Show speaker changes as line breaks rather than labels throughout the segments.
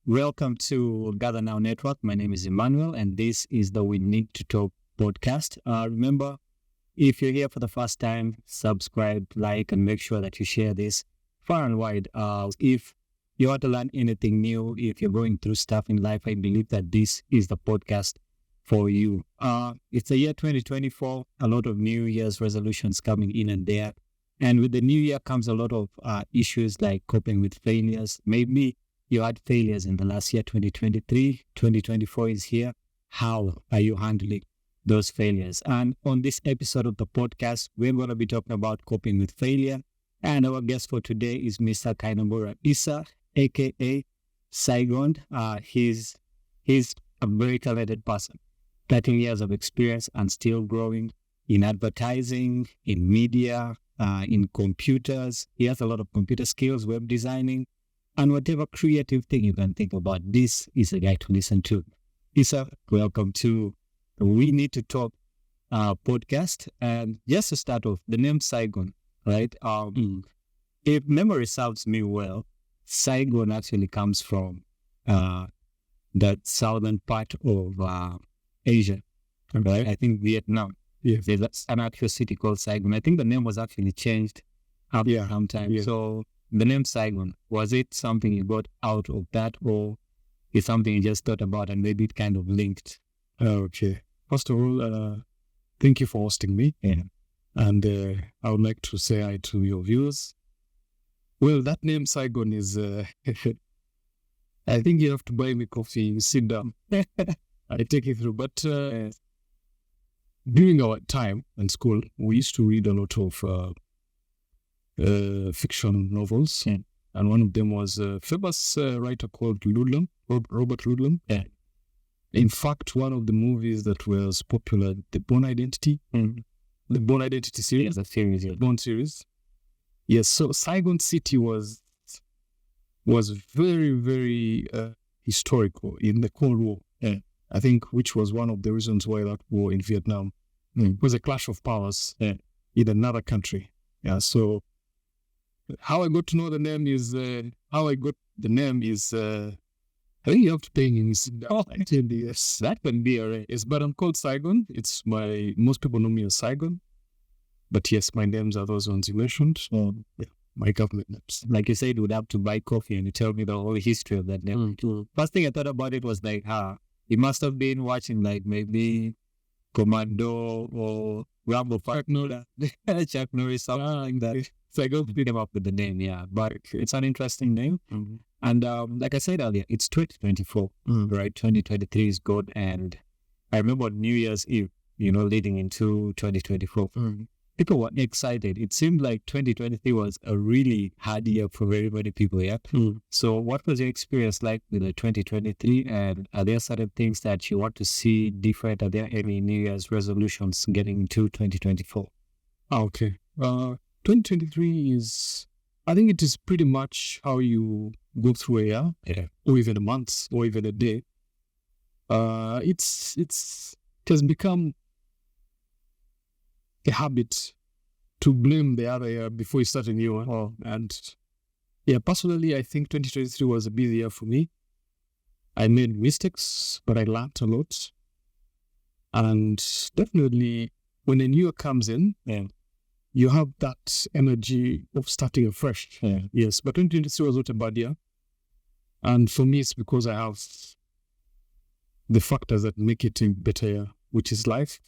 Welcome to Gather Now Network. My name is Emmanuel, and this is the We Need to Talk podcast. Remember, if you're here for the first time, subscribe, like, and make sure that you share this far and wide. If you want to learn anything new, if you're going through stuff in life, I believe that this is the podcast for you. It's the year 2024, a lot of New Year's resolutions coming in and there. And with the new year comes a lot of issues like coping with failures. Maybe you had failures in the last year, 2023, 2024 is here. How are you handling those failures? And on this episode of the podcast, we're going to be talking about coping with failure. And our guest for today is Mr. Kainamura Issa, aka Sygon. He's a very talented person, 13 years of experience and still growing in advertising, in media, in computers. He has a lot of computer skills, web designing, and whatever creative thing you can think about. This is a guy to listen to. Issa, welcome to the We Need to Talk podcast. And just to start off, the name Sygon, right? If memory serves me well, Sygon actually comes from the southern part of Asia, right? I think Vietnam.
Yes.
There's an actual city called Saigon. I think the name was actually changed after some time.
Yeah.
So the name Saigon, was it something you got out of that, or is something you just thought about and maybe it kind of linked?
Okay. First of all, thank you for hosting me.
Yeah.
And I would like to say hi to your viewers. Well, that name Saigon is, I think you have to buy me coffee, sit down. I take you through. But during our time in school, we used to read a lot of fiction novels.
Yeah.
And one of them was a famous writer called Ludlum, Robert Ludlum.
Yeah.
In fact, one of the movies that was popular, the Bourne Identity, the Bourne Identity series,
The series, yeah.
Bourne series. Yes, so Saigon City was very, very historical in the Cold War.
Yeah.
I think, which was one of the reasons why that war in Vietnam was a clash of powers in another country. Yeah, so how I got to know the name is, I think you have to pay me. I tell you, yes.
That can be alright.
Yes, but I'm called Sygon. Most people know me as Sygon. But yes, my names are those ones you mentioned. My government names.
Like you said, you would have to buy coffee and you tell me the whole history of that name. First thing I thought about it was like, he must have been watching like maybe Commando or Rambo, Chuck Norris, something like that. So I go pick him up with the name, yeah. But it's an interesting name. And like I said earlier, it's 2024, right? 2023 is good. And I remember New Year's Eve, leading into 2024. People were excited. It seemed like 2023 was a really hard year for very many people, yeah? So what was your experience like with the 2023? And are there certain things that you want to see different? Are there any New Year's resolutions getting into 2024?
Okay. 2023 I think it is pretty much how you go through a year, or even a month, or even a day. It has become a habit to blame the other year before you start a new one. And yeah, personally, I think 2023 was a busy year for me. I made mistakes, but I learned a lot. And definitely, when a new year comes in, you have that energy of starting afresh. Yes, but 2023 was not a bad year. And for me, it's because I have the factors that make it a better year, which is life,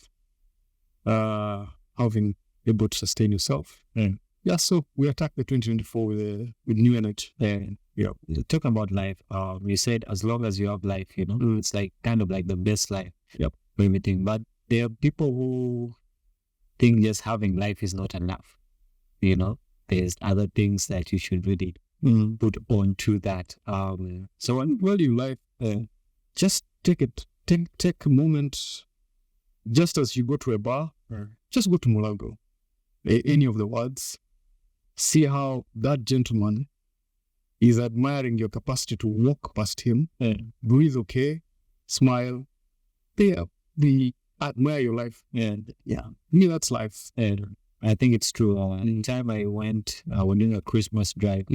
having able to sustain yourself. Yeah, so we attack the 2024 with new energy.
Talking about life, you said as long as you have life, it's like kind of like the best life for everything. But there are people who think just having life is not enough. There's other things that you should really put on to that.
So when you life, just take a moment, just as you go to a bar, just go to Mulago, any of the words, see how that gentleman is admiring your capacity to walk past him, breathe okay, smile, admire your life. Me, that's life.
I think it's true. Anytime I went, when doing a Christmas drive,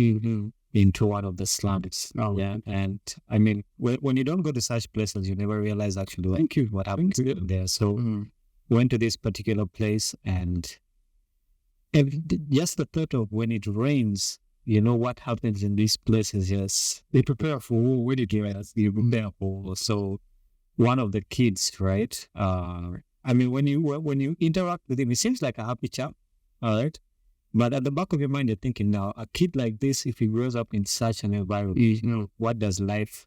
into one of the slums.
Oh,
Yeah. And I mean, when you don't go to such places, you never realize actually what happens there. So went to this particular place, and just the thought of when it rains, you know what happens in these places. Yes,
they prepare for war when it rains.
you prepare for. So one of the kids, right? I mean, when you interact with him, it seems like a happy chap, all right. But at the back of your mind, you're thinking, now, a kid like this, if he grows up in such an environment, you know, what does life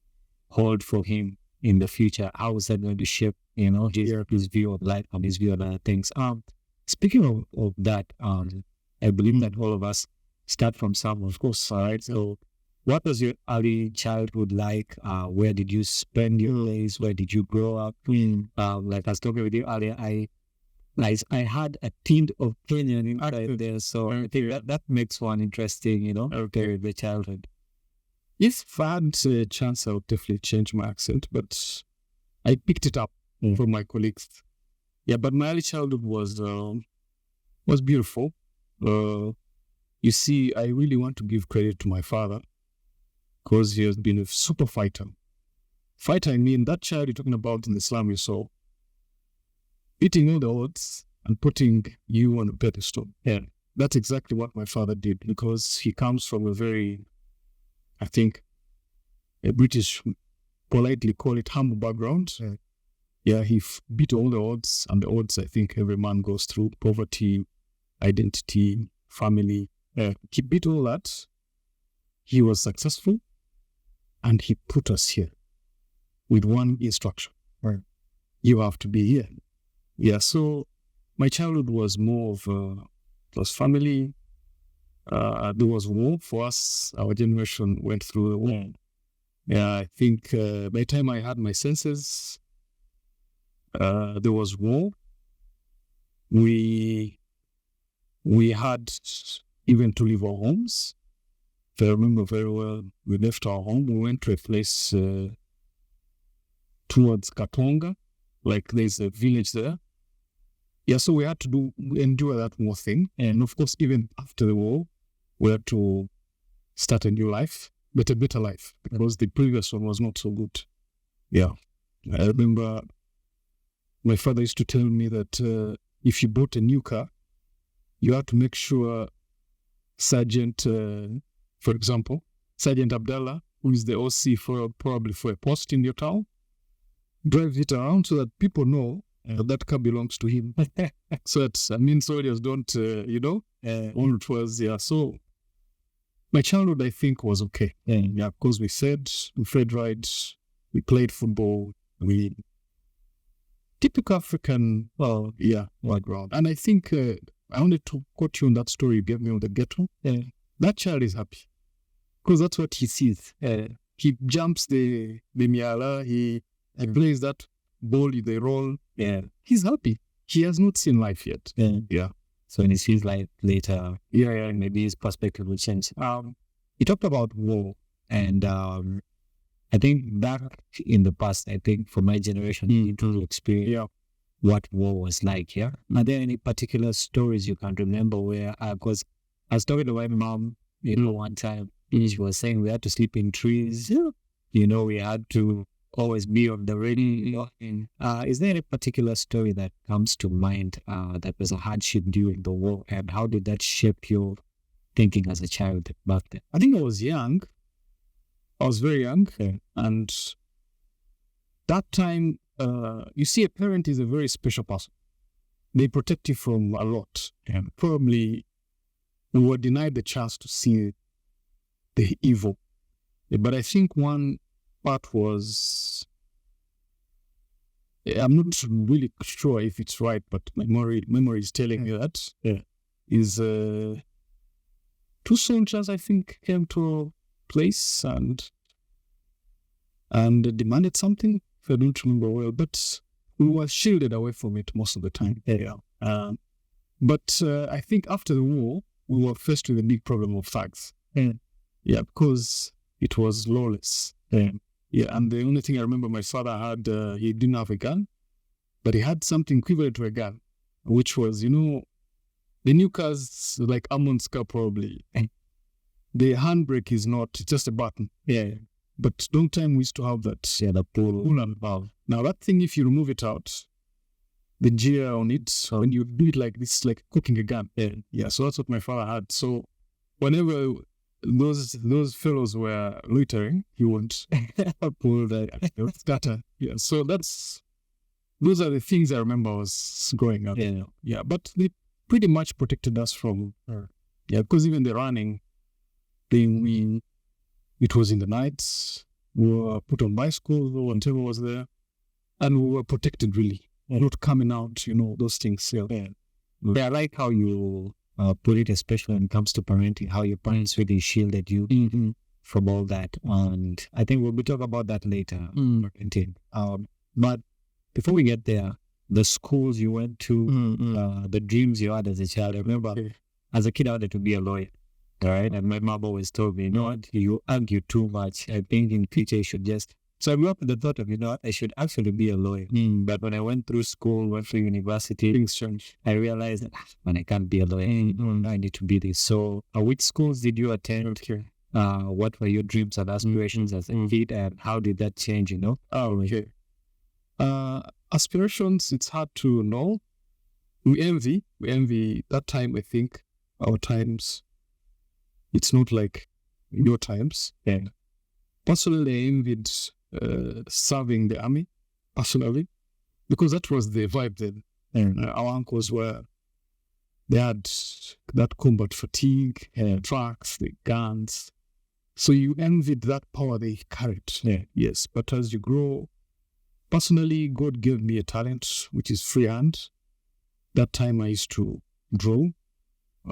hold for him in the future? How is that going to shape, you know, his view of life and his view of other things? Speaking of that, I believe that all of us start from somewhere, of course, all right? So what was your early childhood like? Where did you spend your days? Where did you grow up? Like I was talking with you earlier, I had a tint of Kenyan inside there, so I think that makes one interesting, you know, with the childhood.
If I had a chance, I would definitely change my accent, but I picked it up from my colleagues. Yeah, but my early childhood was beautiful. You see, I really want to give credit to my father because he has been a super fighter. Fighter, I mean, that child you're talking about in the slum you saw, beating all the odds and putting you on a pedestal. Yeah, that's exactly what my father did, because he comes from a very, I think, a British, politely call it humble background. Yeah, he beat all the odds, and the odds I think every man goes through: poverty, identity, family. He beat all that. He was successful, and he put us here with one instruction: you have to be here. Yeah, so my childhood was more of it was family. There was war for us. Our generation went through the war. Yeah, I think by the time I had my senses, there was war. We had even to leave our homes. If I remember very well, we left our home. We went to a place towards Katonga, like there's a village there. Yeah, so we had to endure that war thing. And of course, even after the war, we had to start a new life, but a better life, because the previous one was not so good. Yeah. I remember my father used to tell me that if you bought a new car, you had to make sure Sergeant, for example, Sergeant Abdallah, who is the OC probably for a post in your town, drives it around so that people know that car belongs to him. So that, I mean, soldiers don't, all it was, yeah. So my childhood, I think, was okay. Yeah, because we fed right, we played football, typical African, background. And I think I wanted to quote you on that story you gave me on the ghetto. That child is happy because that's what he sees. He jumps the miala, he plays that ball, they roll. Yeah, he's happy. He has not seen life yet. Yeah.
So when he sees life later, maybe his perspective will change. He talked about war, and I think back in the past, I think for my generation, to experience what war was like. Yeah. Are there any particular stories you can remember where? Because I was talking to my mom, one time, she was saying we had to sleep in trees. We had to always be on the radio. Is there any particular story that comes to mind that was a hardship during the war, and how did that shape your thinking as a child back then?
I think I was young. I was very young, and that time, you see, a parent is a very special person. They protect you from a lot. And probably we were denied the chance to see the evil. But I think one part was, I'm not really sure if it's right, but my memory is telling me that, is 2 soldiers, I think, came to a place and demanded something, if I don't remember well, but we were shielded away from it most of the time. But I think after the war, we were faced with a big problem of thugs. Because it was lawless. And the only thing I remember my father had, he didn't have a gun, but he had something equivalent to a gun, which was, the new cars, like Ammon's car probably. the handbrake is not, it's just a button.
Yeah.
But long time we used to have that.
Yeah, the pull.
And valve. Now that thing, if you remove it out, the gear on it, when you do it like this, like cooking a gun. Yeah. So that's what my father had. So whenever those fellows were loitering, he would pull the starter. Yeah. So those are the things I remember I was growing up.
Yeah.
Yeah. But they pretty much protected us from. Yeah, because even the running thing, it was in the nights. We were put on bicycles or whatever was there, and we were protected really. Not coming out, those things. Yeah.
I like how you put it, especially when it comes to parenting, how your parents really shielded you from all that. And I think we'll be talking about that later. Parenting. But before we get there, the schools you went to, the dreams you had as a child. I remember as a kid, I wanted to be a lawyer. All right. And my mom always told me, you argue too much. I think in future you should just. So I grew up with the thought of, I should actually be a lawyer. But when I went through school, went through university, things changed. I realized that, I can't be a lawyer. I need to be this. So which schools did you attend? What were your dreams and aspirations as a kid? And how did that change,
Okay. Aspirations, it's hard to know. We envy that time. I think our times, it's not like your times.
Yeah.
Personally, I envied serving the army, personally, because that was the vibe then. Our uncles they had that combat fatigue, trucks, the guns. So you envied that power they carried.
Yeah.
Yes, but as you grow, personally, God gave me a talent, which is freehand. That time I used to draw.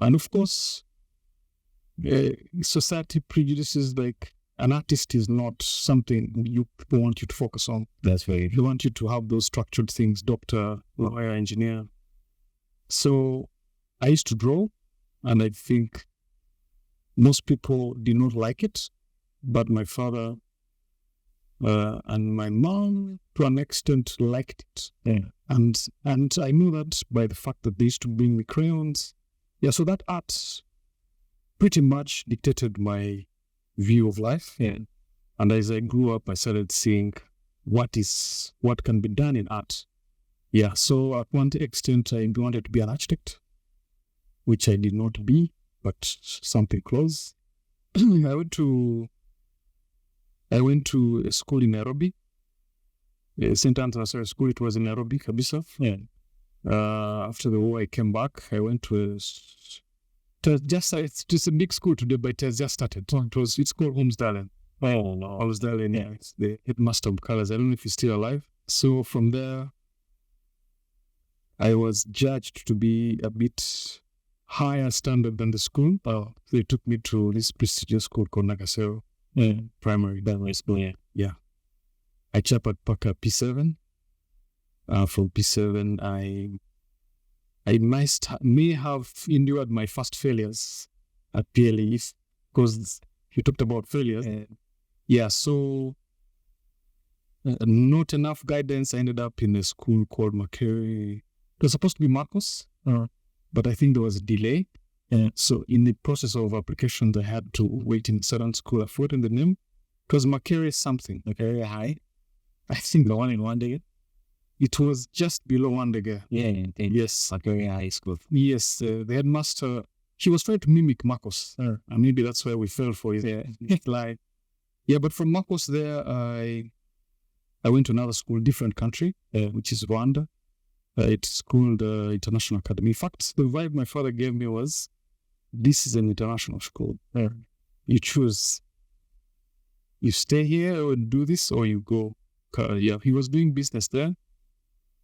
And of course, society prejudices like an artist is not something people want you to focus on.
That's right.
They want you to have those structured things, doctor, lawyer, engineer. So I used to draw, and I think most people did not like it, but my father and my mom, to an extent, liked it.
Yeah.
And I knew that by the fact that they used to bring me crayons. Yeah, so that art pretty much dictated my view of life.
Yeah.
And as I grew up, I started seeing what can be done in art. Yeah, so at one extent, I wanted to be an architect, which I did not be, but something close. I went to a school in Nairobi, St. Anthony's School. It was in Nairobi, Kabisa.
Yeah.
After the war, I came back. I went to it's a big school today, but it has just started. It's called Holmes Darling.
Oh, no.
Holmes Darling, yeah. It's the headmaster of colors. I don't know if he's still alive. So from there, I was judged to be a bit higher standard than the school. So they took me to this prestigious school called Nakasero Primary School. Yeah. I chapped at Paka P7. From P7, I may have endured my first failures at PLE, because you talked about failures. Yeah, so not enough guidance. I ended up in a school called Makere. It was supposed to be Marcos, but I think there was a delay. So in the process of applications, I had to wait in certain school. I've forgotten the name. It was Makere something.
Makere High?
I think
the one in Wandega?
It was just below Wandega.
Yeah.
Yes.
Makere High School.
Yes, the headmaster, he was trying to mimic Marcos. And maybe that's why we fell for it. Yeah, but from Marcos there, I went to another school, different country, which is Rwanda. It's called International Academy. In fact, the vibe my father gave me was, this is an international school. You choose. You stay here and do this, or you go. Yeah, he was doing business there,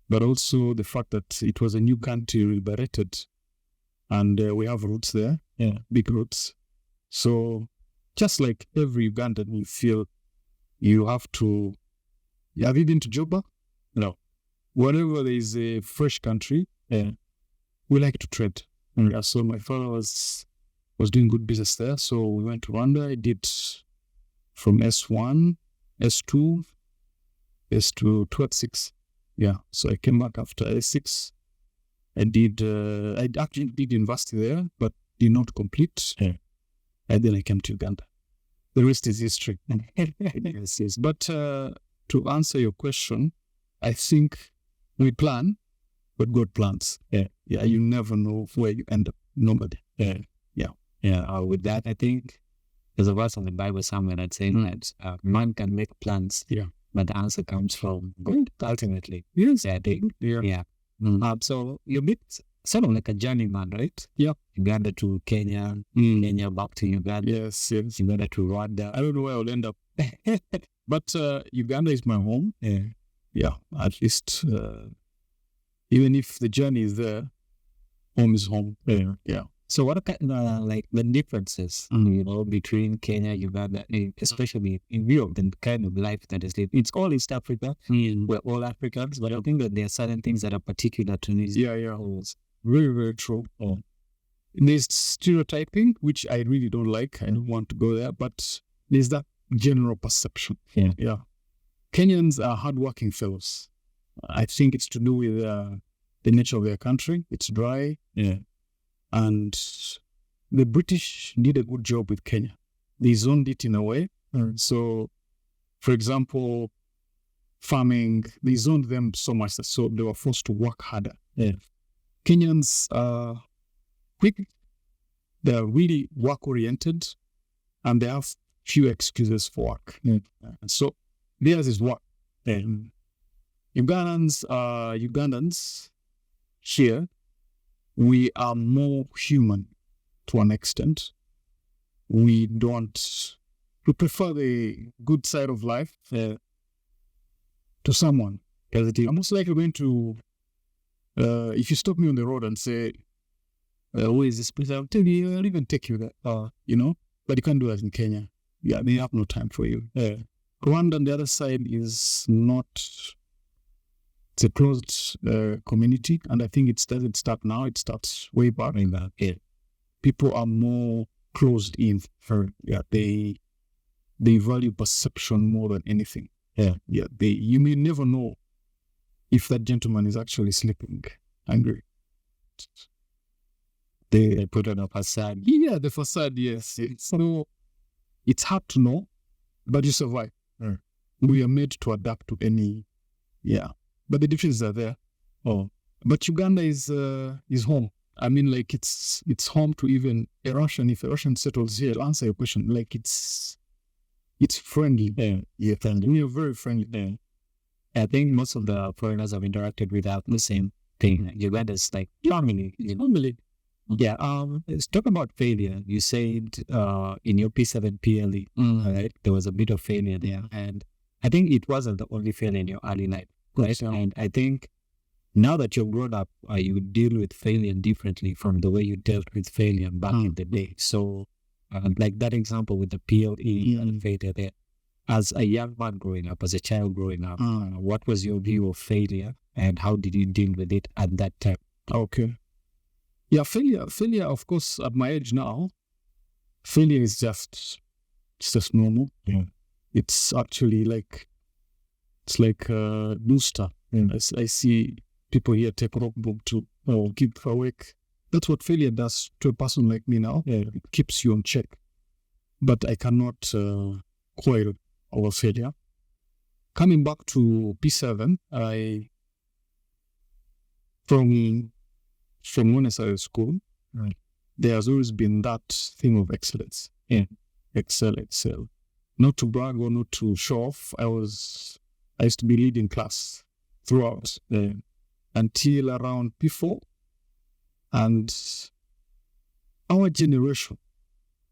but also the fact that it was a new country liberated, and we have roots there, big roots. So just like every Ugandan, you feel you have to. Have you been to Juba? No. Whenever there is a fresh country, we like to trade. Yeah, so my father was doing good business there. So we went to Rwanda. I did from S1, S2, S2 to S6. Yeah. So I came back after S6. I actually did university there, but did not complete. And then I came to Uganda. The rest is history.
Yes, yes.
But to answer your question, I think we plan, but God plans.
Yeah.
Yeah, you never know where you end up. Nobody.
Yeah.
Yeah.
Yeah. With that, I think there's a verse in the Bible somewhere that says that man can make plans, but the answer comes from God ultimately.
Yes.
Yeah, I think.
Yeah.
Yeah. So you're a bit sort of like a journeyman, right?
Yeah.
Uganda to Kenya, Kenya back to Uganda.
Yes, yes.
Uganda to Rwanda.
I don't know where I'll end up. But Uganda is my home.
Yeah.
Yeah, at least even if the journey is there, home is home. Yeah.
So what are kind of like the differences, between Kenya, Uganda, especially in view of the kind of life that is lived? It's all East Africa. We're all Africans, but I think that there are certain things that are particular to these.
Yeah. Very, very true. There's stereotyping, which I really don't like. I don't want to go there, but there's that general perception. Yeah. Kenyans are hardworking fellows. I think it's to do with the nature of their country. It's dry.
Yeah.
And the British did a good job with Kenya. They zoned it in a way. So, for example, farming, they zoned them so much that so they were forced to work harder.
Yeah.
Kenyans are quick. They're really work-oriented, and they have few excuses for work. So theirs is work. Ugandans here, we are more human to an extent. We prefer the good side of life to someone. Because it's almost like you're going to, if you stop me on the road and say, who is this place? I'll tell you, I'll even take you there, but you can't do that in Kenya. Yeah, they have no time for you. Rwanda on the other side is not, it's a closed community, and I think it doesn't start now, it starts way back.
Yeah.
People are more closed in. They value perception more than anything. You may never know if that gentleman is actually sleeping angry.
They put on a facade.
Yeah, the facade, yes. So it's hard to know, but you survive. We are made to adapt to any, but the differences are there. But Uganda is home. I mean, like it's home to even a Russian. If a Russian settles here, to answer your question, like it's friendly.
Friendly.
We are very friendly.
I think most of the foreigners I've interacted with have the same thing. Uganda is like family. Yeah. Let's talk about failure. You said in your P7 PLE, right? There was a bit of failure there, and I think it wasn't the only failure in your early life, right? And I think now that you've grown up, you deal with failure differently from the way you dealt with failure back in the day. So, like that example with the PLE and failure there, as a young man growing up, as a child growing up, what was your view of failure, and how did you deal with it at that time?
Okay. Yeah, failure, of course, at my age now, failure is just normal. It's actually like, it's like a booster. I see people here take rock boom to keep awake. That's what failure does to a person like me now. It keeps you on check. But I cannot quarrel over failure. Coming back to P7, from when I started school, there has always been that theme of excellence. Excel. Not to brag or not to show off. I used to be leading class throughout until around P4. And our generation,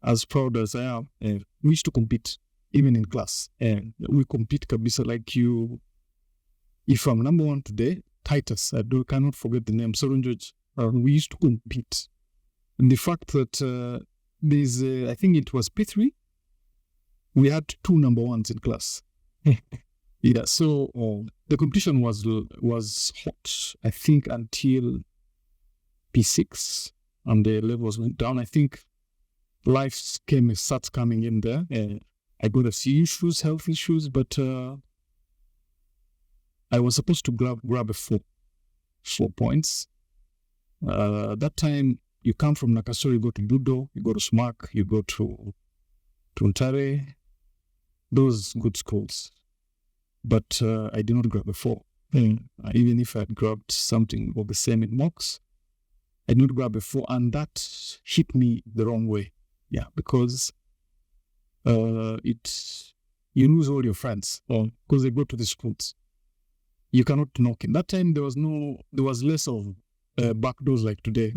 as proud as I am, we used to compete, even in class. We compete kabisa, like you. If I'm number one today, Titus, cannot forget the name, Soron George. We used to compete. And the fact that there's, I think it was P3, we had 2 number ones in class. So the competition was hot, I think, until P6, and the levels went down. I think life starts coming in there. I got a few issues, health issues, but I was supposed to grab a 4 points. That time, you come from Nakasero, you go to Budo, you go to SMAC, you go to Ntare, those good schools. But I did not grab a 4. Even if I had grabbed something of the same in mocks, I did not grab a 4, and that hit me the wrong way. Yeah, because you lose all your friends because they go to the schools. You cannot knock in. That time there was less of back doors like today.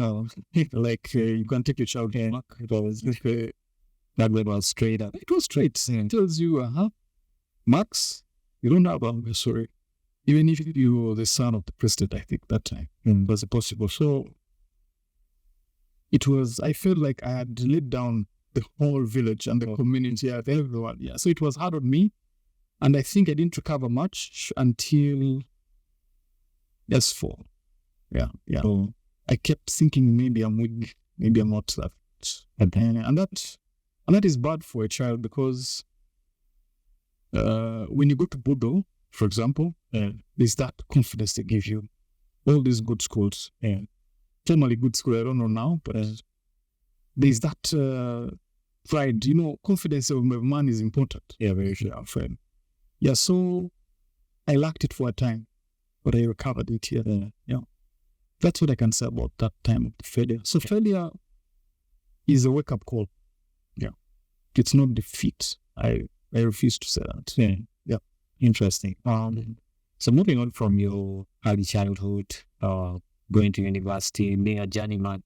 Like you can take your child to Mac. It was that way was straight up. It was straight. It tells you, Max, you don't have a sorry. Even if you were the son of the president, I think that time was possible. So I felt like I had laid down the whole village and the community, everyone. Yeah. So it was hard on me. And I think I didn't recover much until S4. Yeah. So I kept thinking maybe I'm weak, maybe I'm not that. And that is bad for a child because when you go to Budo, for example, there's that confidence they give you. All these good schools. Formerly good school, I don't know now, but there's that pride. Confidence of a man is important. Yeah, very sure, friend. Yeah, so I lacked it for a time, but I recovered it here. Yeah, that's what I can say about that time of the failure. So failure is a wake-up call. Yeah, it's not defeat. I refuse to say that. Yeah.
Interesting. So moving on from your early childhood, going to university, being a journeyman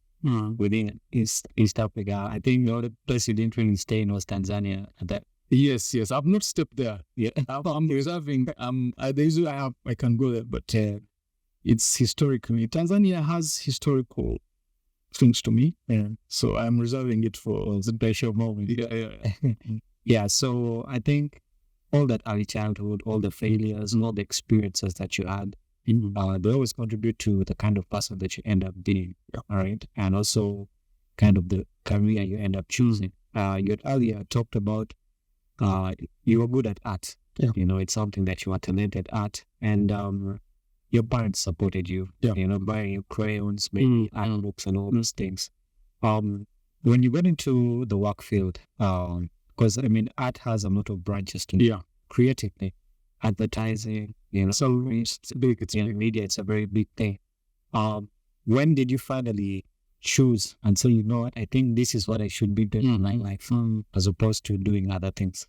within East Africa, I think the only place you didn't really stay in was Tanzania at that.
Yes. I've not stepped there. Yeah, I'm reserving. I can go there, but it's historically Tanzania has historical things to me. Yeah. So I'm reserving it for the special moment. Yeah.
Yeah. So I think all that early childhood, all the failures, all the experiences that you had, they always contribute to the kind of person that you end up being. Yeah. All right, and also kind of the career you end up choosing. You had earlier talked about. You were good at art. Yeah. It's something that you were talented at, and your parents supported you. Yeah. Buying you crayons, maybe art books, and all those things. When you got into the work field, because art has a lot of branches to it. Yeah. Creatively, advertising,
so it's big. It's big.
Media. It's a very big thing. When did you finally choose and say, what, I think this is what I should be doing in my life, as opposed to doing other things?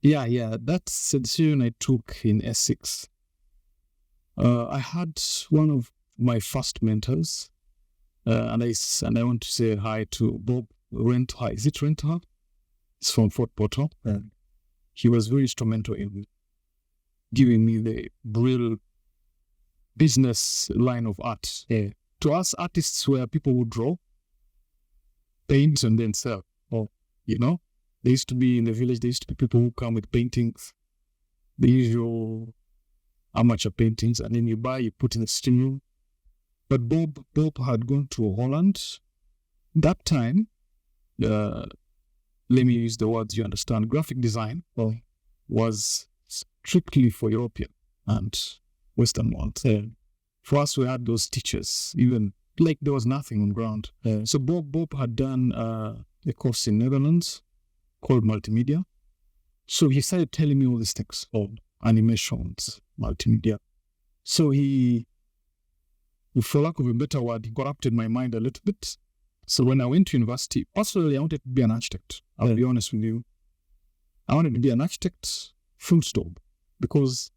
Yeah. That's a decision I took in S6. I had one of my first mentors, and I want to say hi to Bob Rentha. Is it Rentha? It's from Fort Portal. He was very instrumental in giving me the real business line of art. Yeah. To us, artists were people who draw, paint, and then sell. There used to be in the village, there used to be people who come with paintings, the usual amateur paintings, and then you buy, you put in a studio. But Bob had gone to Holland. That time, let me use the words you understand, graphic design was strictly for European and Western ones. For us, we had those teachers, even like there was nothing on ground. So Bob had done a course in Netherlands called multimedia. So he started telling me all these things, animations, multimedia. So he, for lack of a better word, he corrupted my mind a little bit. So when I went to university, personally, I wanted to be an architect. I'll be honest with you. I wanted to be an architect, full stop, because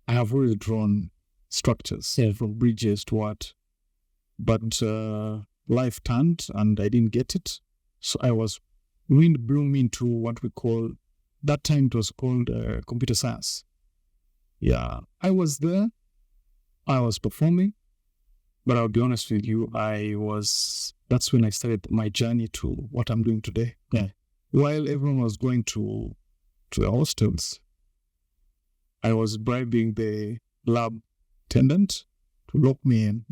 I have already drawn structures from bridges to what. But life turned and I didn't get it. So I was wind blew me into what we call, that time it was called computer science. Yeah, I was there. I was performing. But I'll be honest with you, that's when I started my journey to what I'm doing today. Yeah. While everyone was going to the hostels, I was bribing the lab attendant to lock me in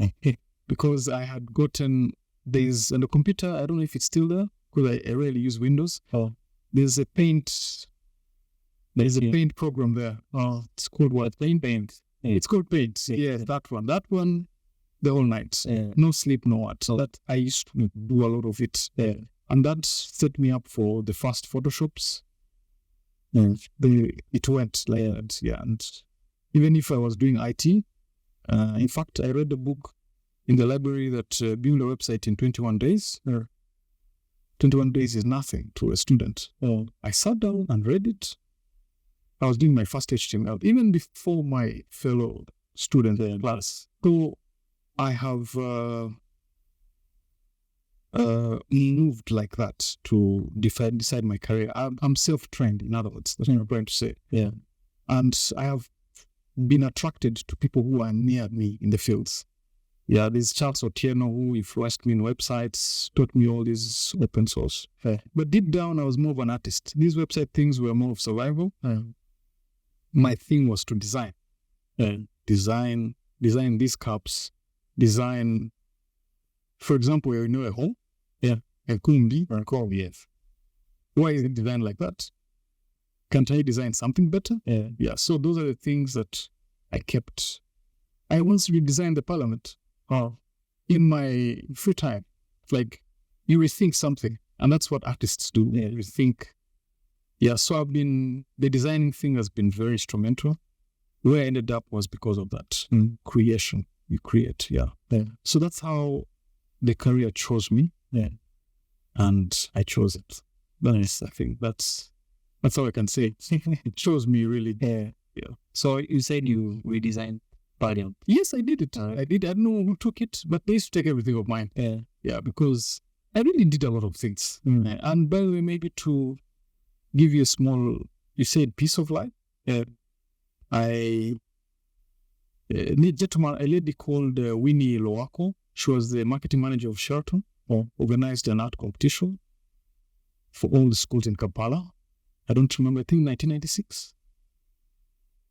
because I had gotten, there's on the computer, I don't know if it's still there, because I rarely use Windows. There's a paint program there. It's called what? Paint. It's called Paint. Yeah, that one. That one, the whole night. No sleep, no what. So that I used to do a lot of it. And that set me up for the first Photoshops. It went like that. Yeah. And even if I was doing IT, in fact, I read a book in the library that build a website in 21 days. 21 days is nothing to a student. I sat down and read it. I was doing my first HTML, even before my fellow students in class. So I have moved like that to decide my career. I'm self-trained, in other words. That's what I'm trying to say.
Yeah.
And I have been attracted to people who are near me in the fields. Yeah, there's Charles Otieno who influenced me in websites, taught me all this open source. But deep down, I was more of an artist. These website things were more of survival. My thing was to design. Design these cups, design, for example, you know, a home. A kumbi or a call, yes. Why is it designed like that? Can't I design something better? Yeah. So those are the things that I kept. I once redesigned the parliament. In my free time. Like, you rethink something, and that's what artists do. You rethink. Yeah, so the designing thing has been very instrumental. Where I ended up was because of that creation. You create, So that's how the career chose me. And I chose it. Nice. I think that's how I can say it. It chose me, really.
So you said you redesigned Parliament.
Yes, I did it. I did. I don't know who took it, but they used to take everything of mine. Because I really did a lot of things. And by the way, maybe to give you a small, you said piece of life. A lady called Winnie Loako. She was the marketing manager of Sheraton. Organized an art competition for all the schools in Kampala. I don't remember. I think 1996.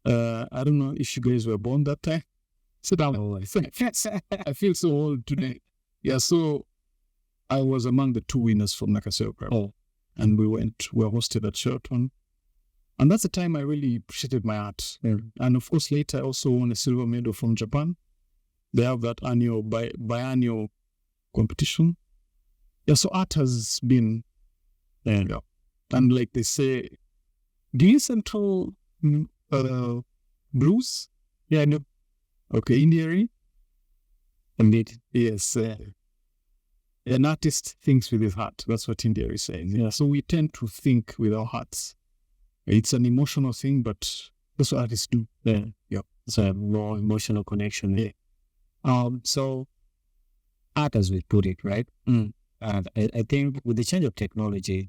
I don't know if you guys were born that time. Sit down. I feel so old today. Yeah, so I was among the two winners from Nakaseo Prep. And we were hosted at Sheraton. And that's the time I really appreciated my art. And of course, later I also won a silver medal from Japan. They have that annual, biannual competition. Yeah, so art has been, and like they say, do you central blues? Yeah, I know. Okay, Indiari? Indeed. Yes. An artist thinks with his heart. That's what Indiari is saying. Yeah, so we tend to think with our hearts. It's an emotional thing, but that's what artists do.
It's a more emotional connection. So art, as we put it, right? And I think with the change of technology,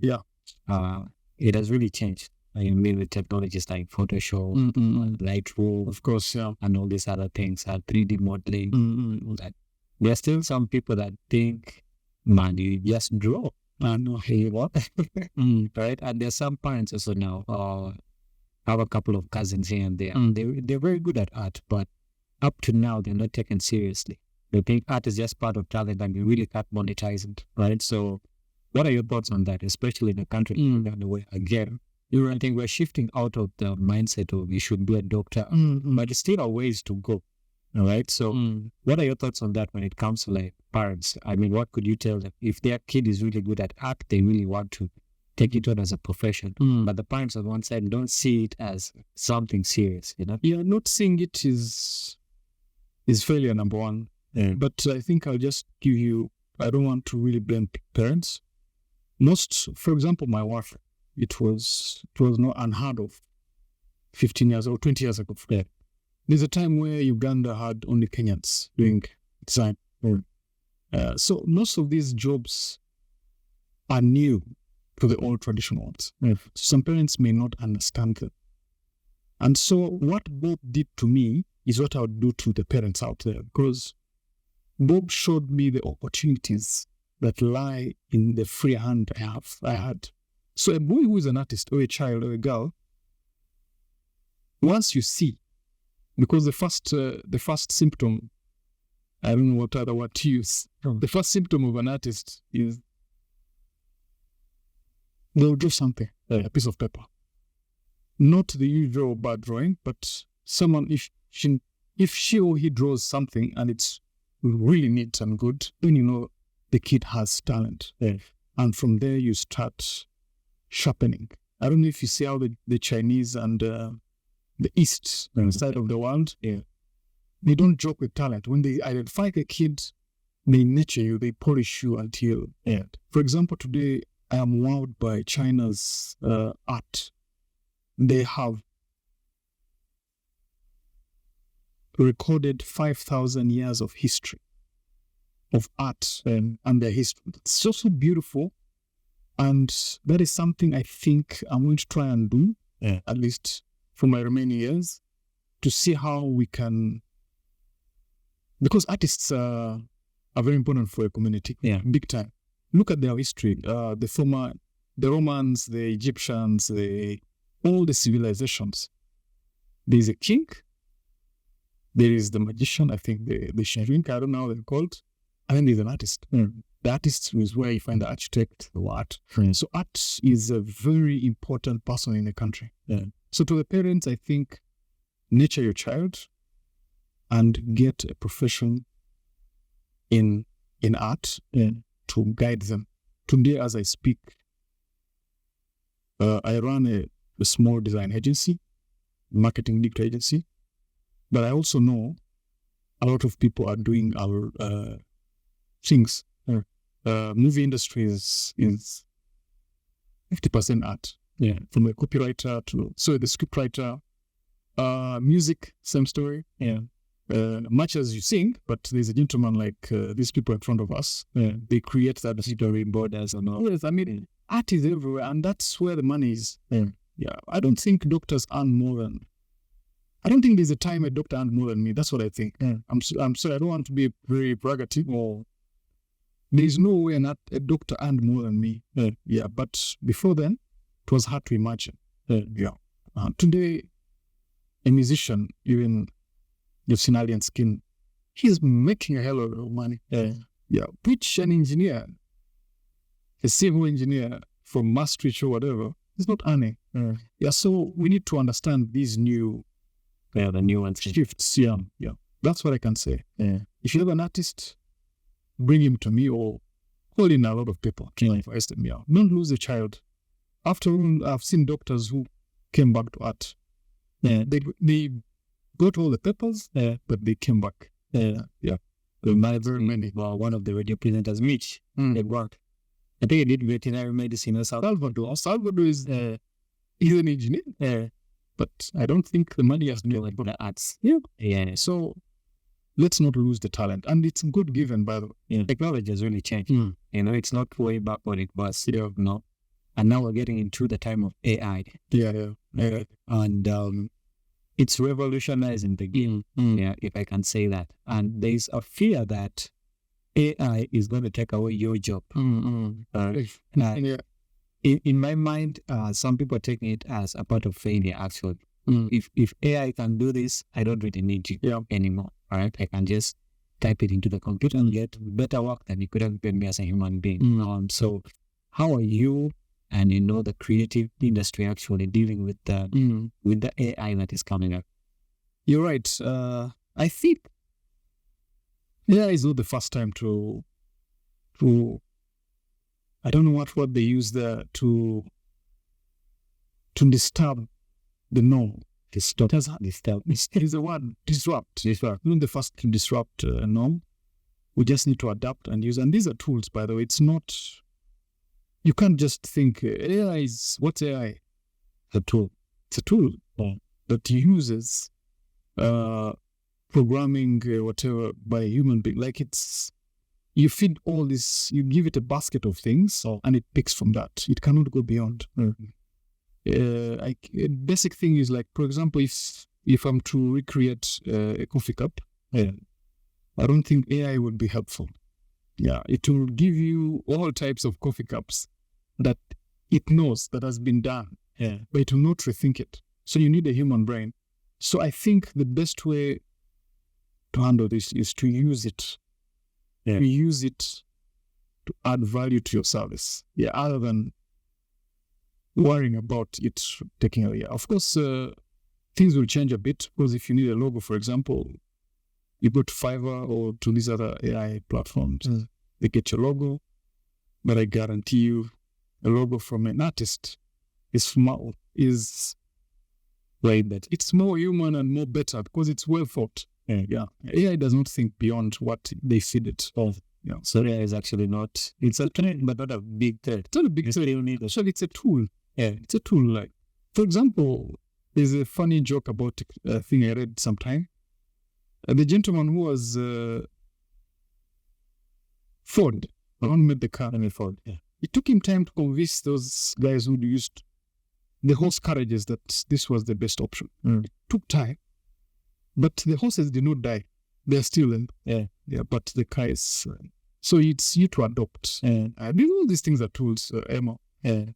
it has really changed. I mean, with technologies like Photoshop, Lightroom,
of course,
and all these other things, 3D modeling. There are still some people that think, man, you just draw. Hey, what? Right? And there's some parents also now, have a couple of cousins here and there. They're very good at art, but up to now, they're not taken seriously. They think art is just part of talent and you really can't monetize it, right? So what are your thoughts on that, especially in a country the way, again, I think we're shifting out of the mindset of you should be a doctor, but there's still a ways to go, all right? So what are your thoughts on that when it comes to like parents? I mean, what could you tell them? If their kid is really good at art, they really want to take it on as a profession, but the parents on one side don't see it as something serious, you know?
Yeah, not seeing it is failure, number one. But I think I'll just give you, I don't want to really blame parents. For example, my wife, it was not unheard of 15 years or 20 years ago. There's a time where Uganda had only Kenyans doing design. So most of these jobs are new to the old traditional ones. So some parents may not understand them. And so what Bob did to me is what I would do to the parents out there, because Bob showed me the opportunities that lie in the free hand I had. So a boy who is an artist, or a child, or a girl, once you see, because the first symptom, I don't know what other word to use, the first symptom of an artist is they'll draw something, a piece of paper. Not the usual bad drawing, but someone, if she or he draws something and it's really neat and good, then you know the kid has talent.
Yeah.
And from there, you start sharpening. I don't know if you see how the Chinese and the East side of the world, they don't joke with talent. When they identify a kid, they nurture you, they polish you until end. For example, today, I am wowed by China's art. They have recorded 5,000 years of history, of art and their history. It's so beautiful. And that is something I think I'm going to try and do, at least for my remaining years, to see how we can, because artists are very important for a community, big time. Look at their history, the Romans, the Egyptians, all the civilizations. There's a king, there is the magician, I think the shrink, I don't know how they're called, and then there's an artist. The artist is where you find the architect, the art. So art is a very important person in the country. So to the parents, I think, nurture your child and get a profession in art to guide them. Today, as I speak, I run a small design agency, marketing digital agency, but I also know a lot of people are doing our things. Movie industry is 50% art. From a copywriter to the scriptwriter. Music, same story. Much as you sing, but there's a gentleman like these people in front of us. They create that story borders and all. Yes, I mean, art is everywhere, and that's where the money is. I don't think doctors earn more than. I don't think there's a time a doctor earned more than me. That's what I think. I'm sorry, I don't want to be very braggative. There's no way a doctor earned more than me. But before then, it was hard to imagine. Today, a musician, even you've seen Alien Skin, he's making a hell of money. Which an engineer, a civil engineer from Maastricht or whatever, is not earning. So we need to understand these new
the new ones.
Shifts. That's what I can say. If you have an artist, bring him to me or call in a lot of people. Don't lose a child. After all, I've seen doctors who came back to art. They got all the papers, but they came back. Very many.
Well, one of the radio presenters, Mitch, they worked. I think he did veterinary medicine in Salvador.
Salvador is he's an engineer. But I don't think the money has to do with
the arts.
So let's not lose the talent. And it's good given, by the way.
Technology has really changed. It's not way back what it was. No. And now we're getting into the time of AI. And it's revolutionizing the game, if I can say that. And there's a fear that AI is going to take away your job. In my mind, some people are taking it as a part of failure, actually. If AI can do this, I don't really need you anymore. All right? I can just type it into the computer and get better work than you could have given me as a human being. So how are you and the creative industry actually dealing with the AI that is coming up?
You're right. I think AI is not the first time to I don't know what word they use there to disturb the norm.
Disturb.
It's a word, disrupt. Not the first to disrupt a norm. We just need to adapt and use. And these are tools, by the way. It's not. You can't just think AI is what's AI?
It's a tool.
It's a tool that uses programming whatever by a human being. Like you feed all this, you give it a basket of things, and it picks from that. It cannot go beyond. A basic thing is like, for example, if I'm to recreate a coffee cup, I don't think AI would be helpful. It will give you all types of coffee cups that it knows that has been done, but it will not rethink it. So you need a human brain. So I think the best way to handle this is to use it. To use it to add value to your service. Other than worrying about it taking away. Of course, things will change a bit, because if you need a logo, for example, You go to Fiverr or to these other AI platforms. They get your logo, but I guarantee you, a logo from an artist is way better. It's more human and more better because it's well thought. Yeah. AI does not think beyond what they feed it. Yeah.
So AI is actually not, it's a threat, but not a big threat.
It's not a big threat. Actually, it's a tool. Yeah. It's a tool. Like, for example, there's a funny joke about a thing I read sometime. The gentleman who was Ford, the one who made the car.
Ford. Yeah.
It took him time to convince those guys who used the horse carriages that this was the best option. It took time, but the horses did not die. They're still in. Yeah. But the car is. So it's you to adopt. You know, these things are tools, Emma.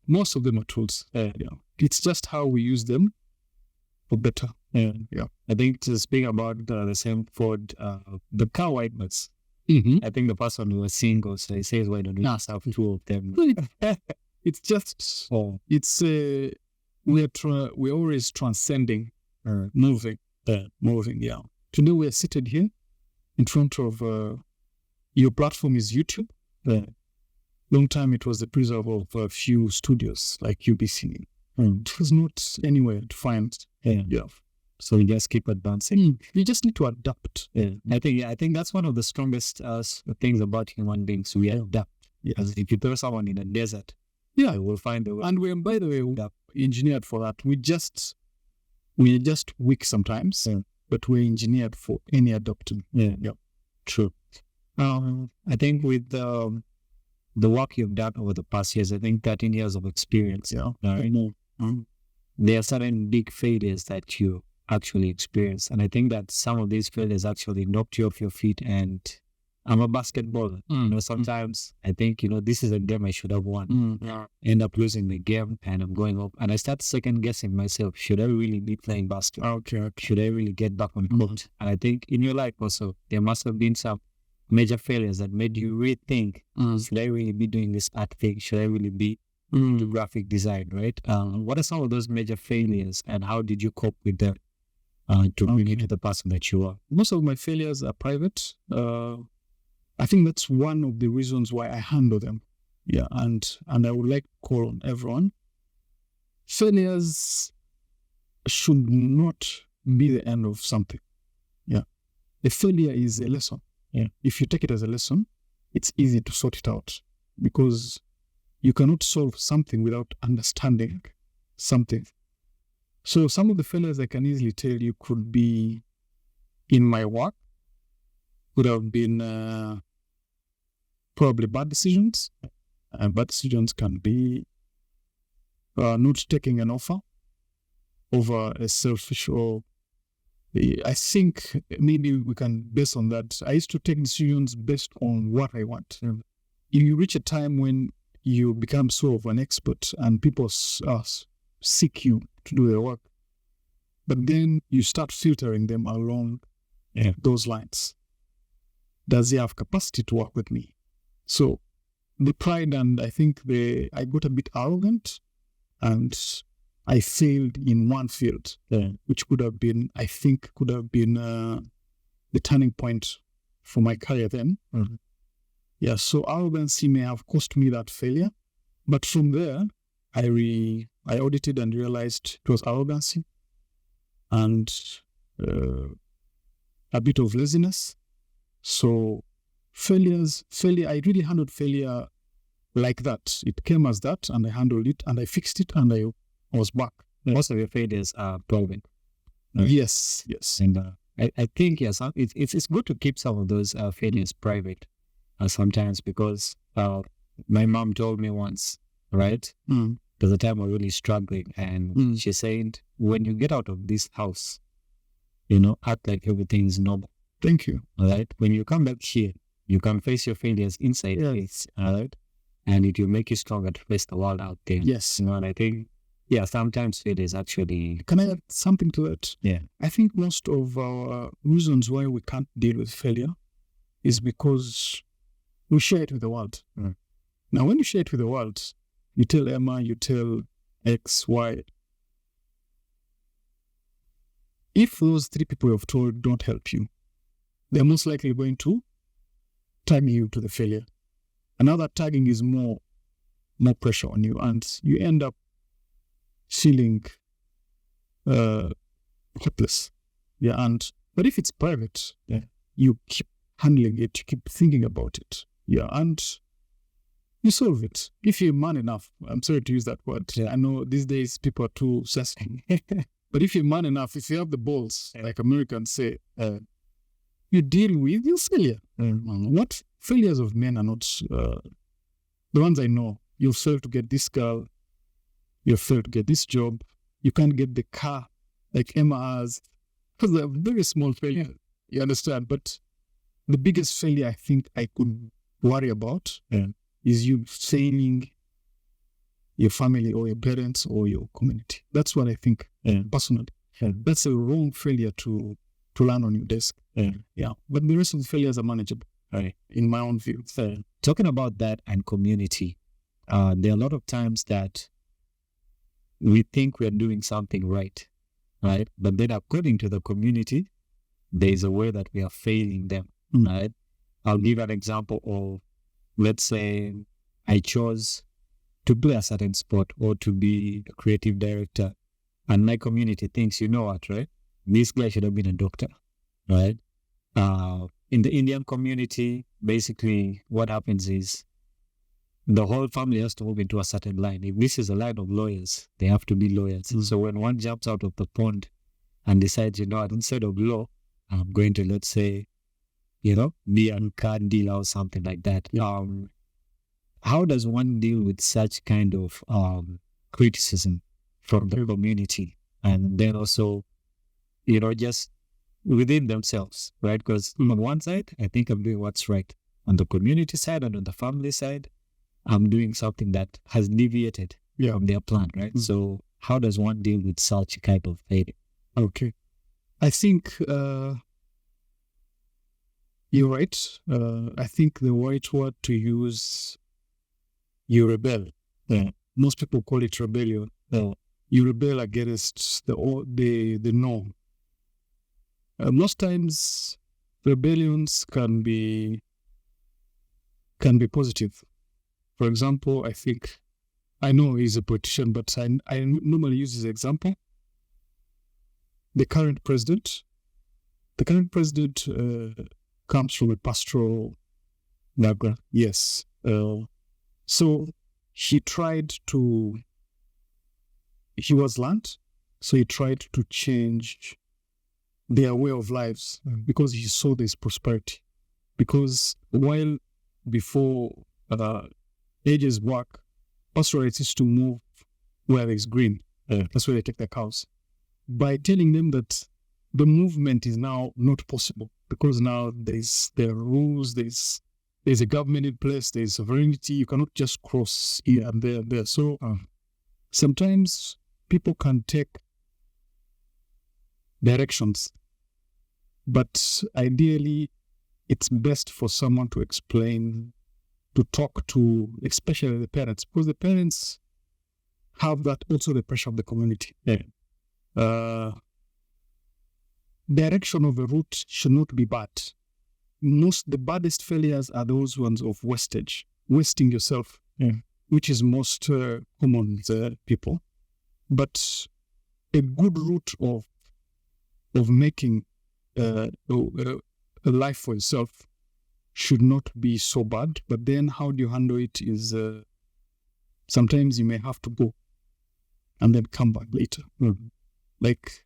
Most of them are tools. Yeah. It's just how we use them for better.
Yeah. I think to speak about the same Ford, the car whiteness. I think the person who was single, so he says, why don't we have two of them?
It's just, it's, we're always transcending, moving. Yeah. Today we are seated here in front of, your platform is YouTube. Long time it was the preserve of a few studios like UBC. It was not anywhere to find. Yeah.
So we just keep advancing.
You just need to adapt.
I think that's one of the strongest things about human beings. We adapt. Because if you throw someone in a desert, we will find a way.
And we're, by the way, engineered for that. We're just weak sometimes, but we're engineered for any adapting.
Yeah. True. I think with the work you've done over the past years, I think 13 years of experience.
I know.
There are certain big failures that you actually experienced. And I think that some of these failures actually knocked you off your feet. And I'm a basketballer. Sometimes I think, this is a game I should have won. End up losing the game and I'm going up. And I start second guessing myself. Should I really be playing basketball?
Okay.
Should I really get back on court? And I think in your life also, there must have been some major failures that made you rethink, should I really be doing this art thing? Should I really be doing graphic design, right? What are some of those major failures and how did you cope with them to bring you to the person that you are?
Most of my failures are private. I think that's one of the reasons why I handle them. Yeah, and I would like to call on everyone. Failures should not be the end of something. Yeah. A failure is a lesson.
Yeah.
If you take it as a lesson, it's easy to sort it out because you cannot solve something without understanding something. So some of the failures I can easily tell you could be in my work, could have been probably bad decisions. And bad decisions can be not taking an offer over a selfish or I think maybe we can base on that. I used to take decisions based on what I want. You reach a time when you become sort of an expert and people seek you to do their work. But then you start filtering them along those lines. Does he have capacity to work with me? So the pride and I think I got a bit arrogant and I failed in one field, which could have been the turning point for my career then. Yeah, so arrogancy may have cost me that failure. But from there, I audited and realized it was arrogancy and a bit of laziness. So failure, I really handled failure like that. It came as that and I handled it and I fixed it and I was back.
Most of your failures are proven.
Yes.
And I think, it's good to keep some of those failures private sometimes because my mom told me once, right? There's a time I was really struggling and she said, when you get out of this house, act like everything is normal.
Thank you.
All right? When you come back here, you can face your failures inside face, all right? And it will make you stronger to face the world out there.
Yes.
And I think, sometimes failures actually...
Can I add something to that?
Yeah.
I think most of our reasons why we can't deal with failure is because we share it with the world. Now, when you share it with the world, you tell Emma, you tell X, Y. If those three people you've told don't help you, they're most likely going to tag you to the failure. Another tagging is more pressure on you, and you end up feeling hopeless. Yeah, but if it's private, you keep handling it, you keep thinking about it. Yeah, and you solve it. If you're man enough, I'm sorry to use that word. Yeah. I know these days people are too sensitive. But if you're man enough, if you have the balls, like Americans say, you deal with your failure. What failures of men are not the ones I know. You failed to get this girl, you failed to get this job, you can't get the car like Emma has. Because they're very small failure. You understand? But the biggest failure I think I could worry about is you failing your family or your parents or your community. That's what I think personally. That's a wrong failure to land on your desk. But the rest of the failures are manageable, in my own view.
Talking about that and community, there are a lot of times that we think we are doing something right? But then according to the community, there is a way that we are failing them, right? I'll give an example of, let's say, I chose to play a certain sport or to be a creative director, and my community thinks, you know what, right? This guy should have been a doctor, right? In the Indian community, basically what happens is the whole family has to move into a certain line. If this is a line of lawyers, they have to be lawyers. So when one jumps out of the pond and decides, you know what, instead of law, I'm going to, let's say, be a car dealer or something like that. How does one deal with such kind of criticism from the community? And then also, just within themselves, right? Because on one side, I think I'm doing what's right. On the community side and on the family side, I'm doing something that has deviated from their plan, right? So how does one deal with such kind of failure?
Okay. I think you're right. I think the right word to use, you rebel. Most people call it rebellion. You rebel against the norm. Most times, rebellions can be positive. For example, I know he's a politician, but I normally use his example. The current president comes from a pastoral background. Yes. So he was land, so he tried to change their way of lives because he saw this prosperity. Because while before ages work, pastoralists used to move where there's green. That's where they take their cows. By telling them that the movement is now not possible because now there are rules, there's a government in place, there's sovereignty, you cannot just cross here and there and there. So sometimes people can take directions, but ideally it's best for someone to explain, to talk to, especially the parents, because the parents have that also the pressure of the community. Direction of a route should not be bad. The baddest failures are those ones of wastage, wasting yourself, which is most common with people. But a good route of making a life for yourself should not be so bad. But then how do you handle it is sometimes you may have to go and then come back later. Like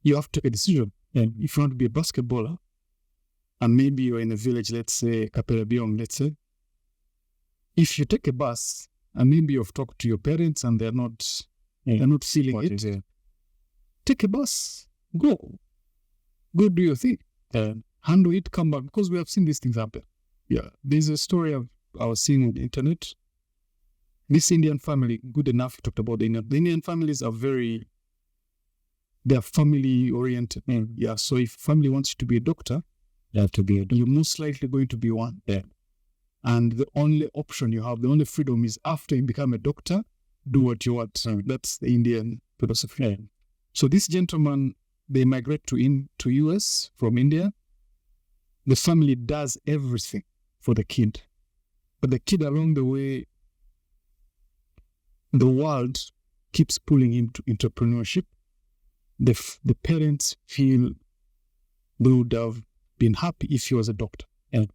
you have to take a decision. And if you want to be a basketballer, and maybe you're in a village, let's say Kapelabiong, let's say, if you take a bus and maybe you've talked to your parents and they're not feeling it, take a bus, go do your thing, handle it, come back, because we have seen these things happen. There's a story I was seeing on the internet. This Indian family, good enough, you talked about the Indian families are they're family oriented. So if family wants you to be a doctor,
You have to be a doctor.
you're most likely going to be one. And the only option you have, the only freedom is after you become a doctor, do what you want. That's the Indian philosophy. So this gentleman, they migrate to US from India. the family does everything for the kid. But the kid along the way, the world keeps pulling him to entrepreneurship. The parents feel they would have been happy if he was a doctor.
Yeah.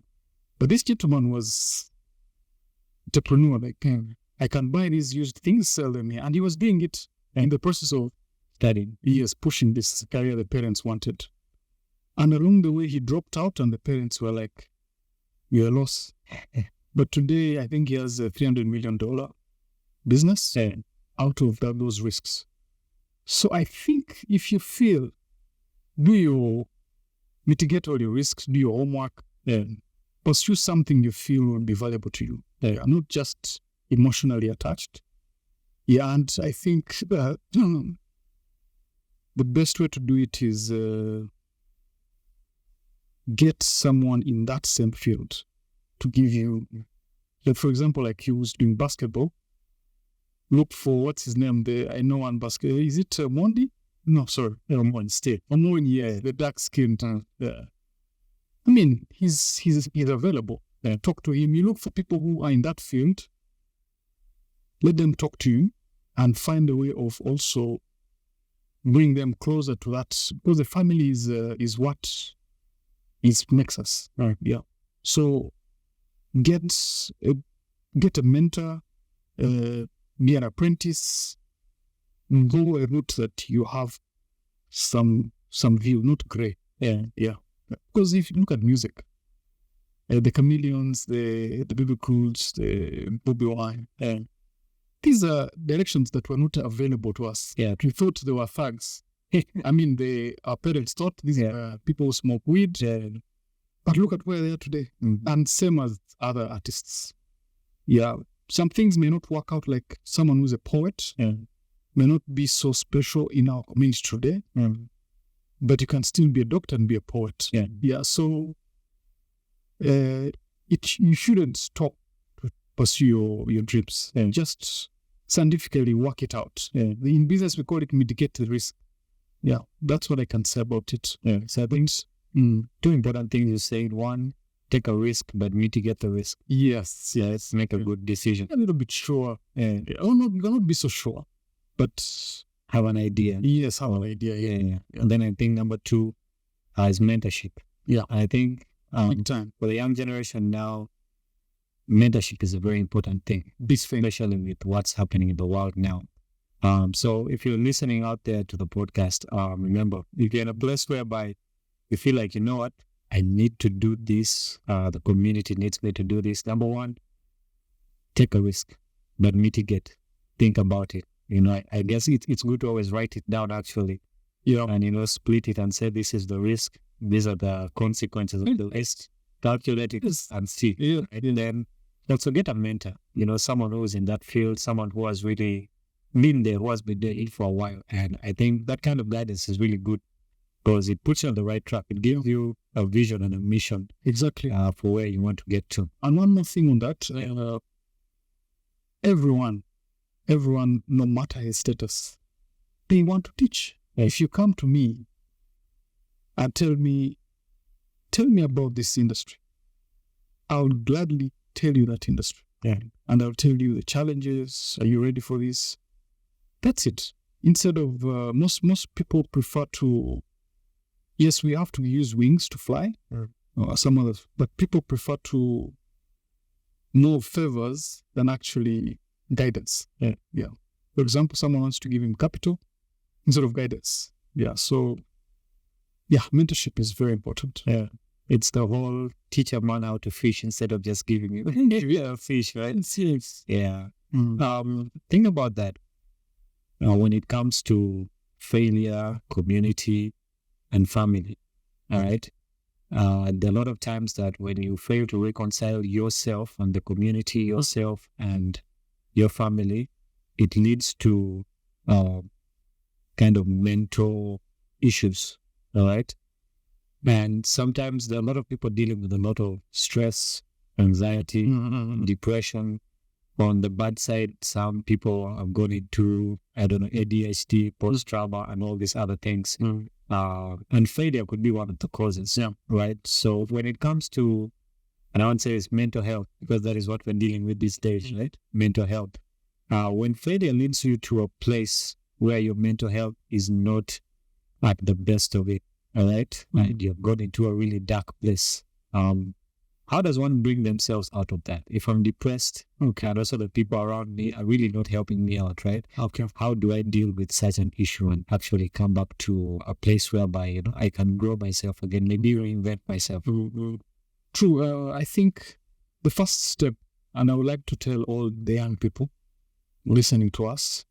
But this gentleman was entrepreneur, like, I can buy these used things, sell them here. And he was doing it in the process of
studying.
He is pushing this career the parents wanted. And along the way, he dropped out and the parents were like, you're a loss. But today, I think he has a $300 million business out of those risks. So I think if you feel, mitigate all your risks, do your homework, pursue something you feel will be valuable to you. Not just emotionally attached. Yeah, and I think that the best way to do it is get someone in that same field to give you, like for example, like he was doing basketball. Look for, what's his name there? I know one basketball. Is it Mondi? No, sorry. Omoin, stay. Omoin, yeah, the dark skinned. I mean, he's available. Talk to him. You look for people who are in that field. Let them talk to you and find a way of also bring them closer to that, because the family is what makes us. Right. Yeah. So get a mentor, be an apprentice, go a route that you have some view, not grey. Yeah. Because if you look at music, the Chameleons, the Baby Cools, the Bobby Wine, these are directions that were not available to us. Yeah. We thought they were thugs. I mean, our parents thought these are people who smoke weed. But look at where they are today. Mm-hmm. And same as other artists. Yeah. Some things may not work out, like someone who's a poet may not be so special in our community today. But you can still be a doctor and be a poet. Yeah. So you shouldn't stop to pursue your dreams. Just scientifically work it out. In business, we call it mitigate the risk. Yeah, that's what I can say about it. So I think
two important things you said. One, take a risk, but mitigate the risk.
Yes.
Make a good decision.
A little bit sure. Not be so sure, but
have an idea.
Yes, have an idea. Yeah.
And then I think number two is mentorship. Yeah, I think
big time
for the young generation now, mentorship is a very important thing, especially with what's happening in the world now. So if you're listening out there to the podcast, remember, if you're in a place whereby you feel like, you know what, I need to do this, the community needs me to do this. Number one, take a risk, but mitigate. Think about it. I guess it's good to always write it down, actually. And, split it and say, this is the risk. These are the consequences of the risk. Calculate it and see. Yeah. And then also get a mentor, someone who's in that field, someone who has really been there, who has been doing it for a while. And I think that kind of guidance is really good because it puts you on the right track. It gives you a vision and a mission.
Exactly.
For where you want to get to.
And one more thing on that, everyone, no matter his status, they want to teach. If you come to me and tell me about this industry, I'll gladly tell you that industry. And I'll tell you the challenges. Are you ready for this? That's it. Instead of most people prefer to, yes, we have to use wings to fly, or some others, but people prefer to know favors than actually guidance. For example, someone wants to give him capital instead of guidance. So mentorship is very important.
It's the whole teach a man how to fish instead of just giving you a fish, right? Yeah. Think about that. When it comes to failure, community, and family, all right? There are a lot of times that when you fail to reconcile yourself and the community, yourself and your family, it leads to kind of mental issues, all right? And sometimes there are a lot of people dealing with a lot of stress, anxiety, depression. On the bad side, some people have gone into, ADHD, post-trauma, and all these other things. And failure could be one of the causes, right? So when it comes to, and I want to say it's mental health, because that is what we're dealing with these days, right? Mental health. When failure leads you to a place where your mental health is not at the best of it, all right? And you've gone into a really dark place. How does one bring themselves out of that? If I'm depressed, and also the people around me are really not helping me out, right? How do I deal with such an issue and actually come back to a place whereby, I can grow myself again, maybe reinvent myself?
True. I think the first step, and I would like to tell all the young people listening to us,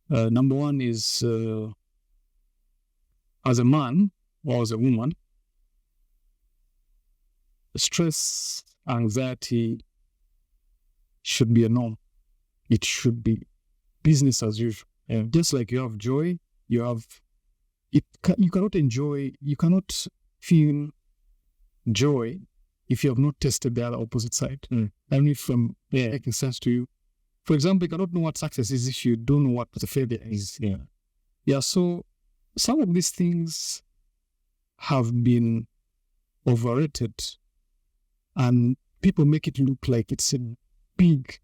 number one is, as a man or as a woman, stress, anxiety should be a norm. It should be business as usual. Just like you have joy, you cannot feel joy if you have not tested the other opposite side. And if making sense to you. For example, you cannot know what success is if you don't know what the failure is. So some of these things have been overrated, and people make it look like it's a big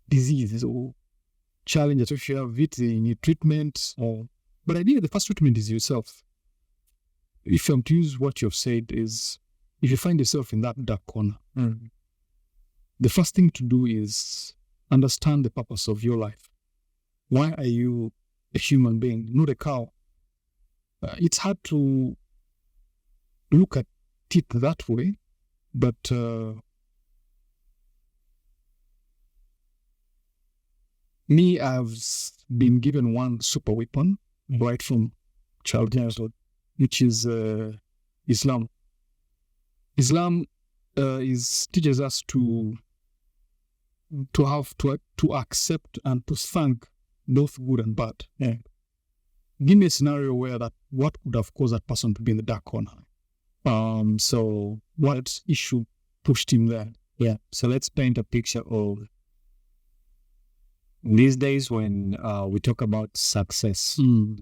disease or challenge that if you have it, you need treatment. But I think the first treatment is yourself. If I'm to use what you've said is, if you find yourself in that dark corner, the first thing to do is understand the purpose of your life. Why are you a human being, not a cow? It's hard to look at it that way, but me, I've been given one super weapon right from childhood, which is Islam. Islam teaches us to accept and to thank both good and bad. Give me a scenario where what would have caused that person to be in the dark corner. So what issue pushed him there?
So let's paint a picture of these days when we talk about success.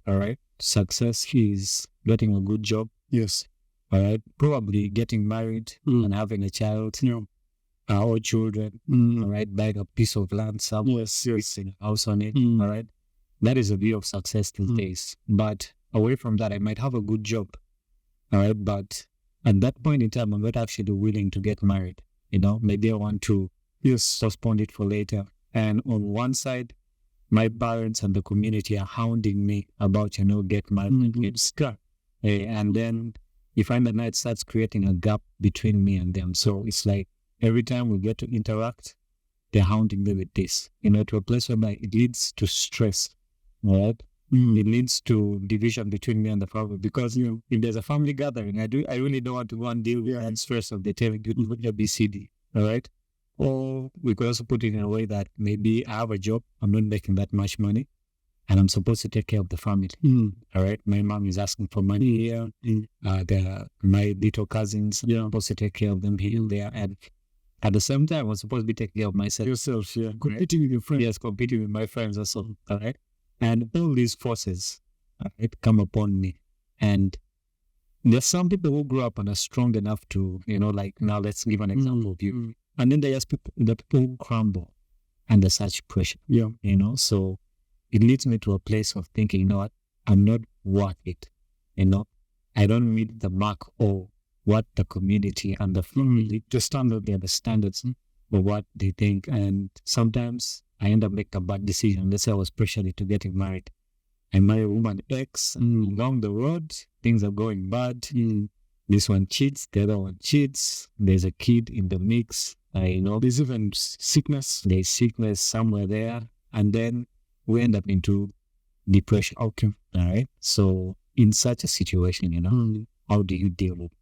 All right, success is getting a good job.
Yes.
All right, probably getting married and having a child. Or children. All right, buying a piece of land somewhere, building a house on it. All right, that is a view of success these days. But away from that, I might have a good job. All right, but at that point in time, I'm not actually willing to get married. Maybe I want to postpone it for later. And on one side, my parents and the community are hounding me about, get married, get scar. And then you find that now it starts creating a gap between me and them. So it's like every time we get to interact, they're hounding me with this, to a place whereby it leads to stress, right? It leads to division between me and the family, because if there's a family gathering, I really don't want to go and deal with that stress of the telling you to do ABCD, all right? Or we could also put it in a way that maybe I have a job, I'm not making that much money, and I'm supposed to take care of the family, all right? My mom is asking for money here, my little cousins, I'm supposed to take care of them here and there, and at the same time, I'm supposed to be taking care of myself.
Yourself, competing with your friends.
Yes, competing with my friends also, all right? And all these forces, come upon me. And there's some people who grew up and are strong enough to, now let's give an example of you. And then there's the people who crumble under such pressure, So it leads me to a place of thinking, you know what, I'm not worth it, I don't meet the mark or what the community and the family, the standards of what they think. And sometimes I end up making a bad decision. Let's say I was pressured to getting married. I marry woman X, and along the road, things are going bad. This one cheats, the other one cheats. There's a kid in the mix.
There's even sickness.
There's sickness somewhere there. And then we end up into depression.
Okay.
All right. So in such a situation, how do you deal with it?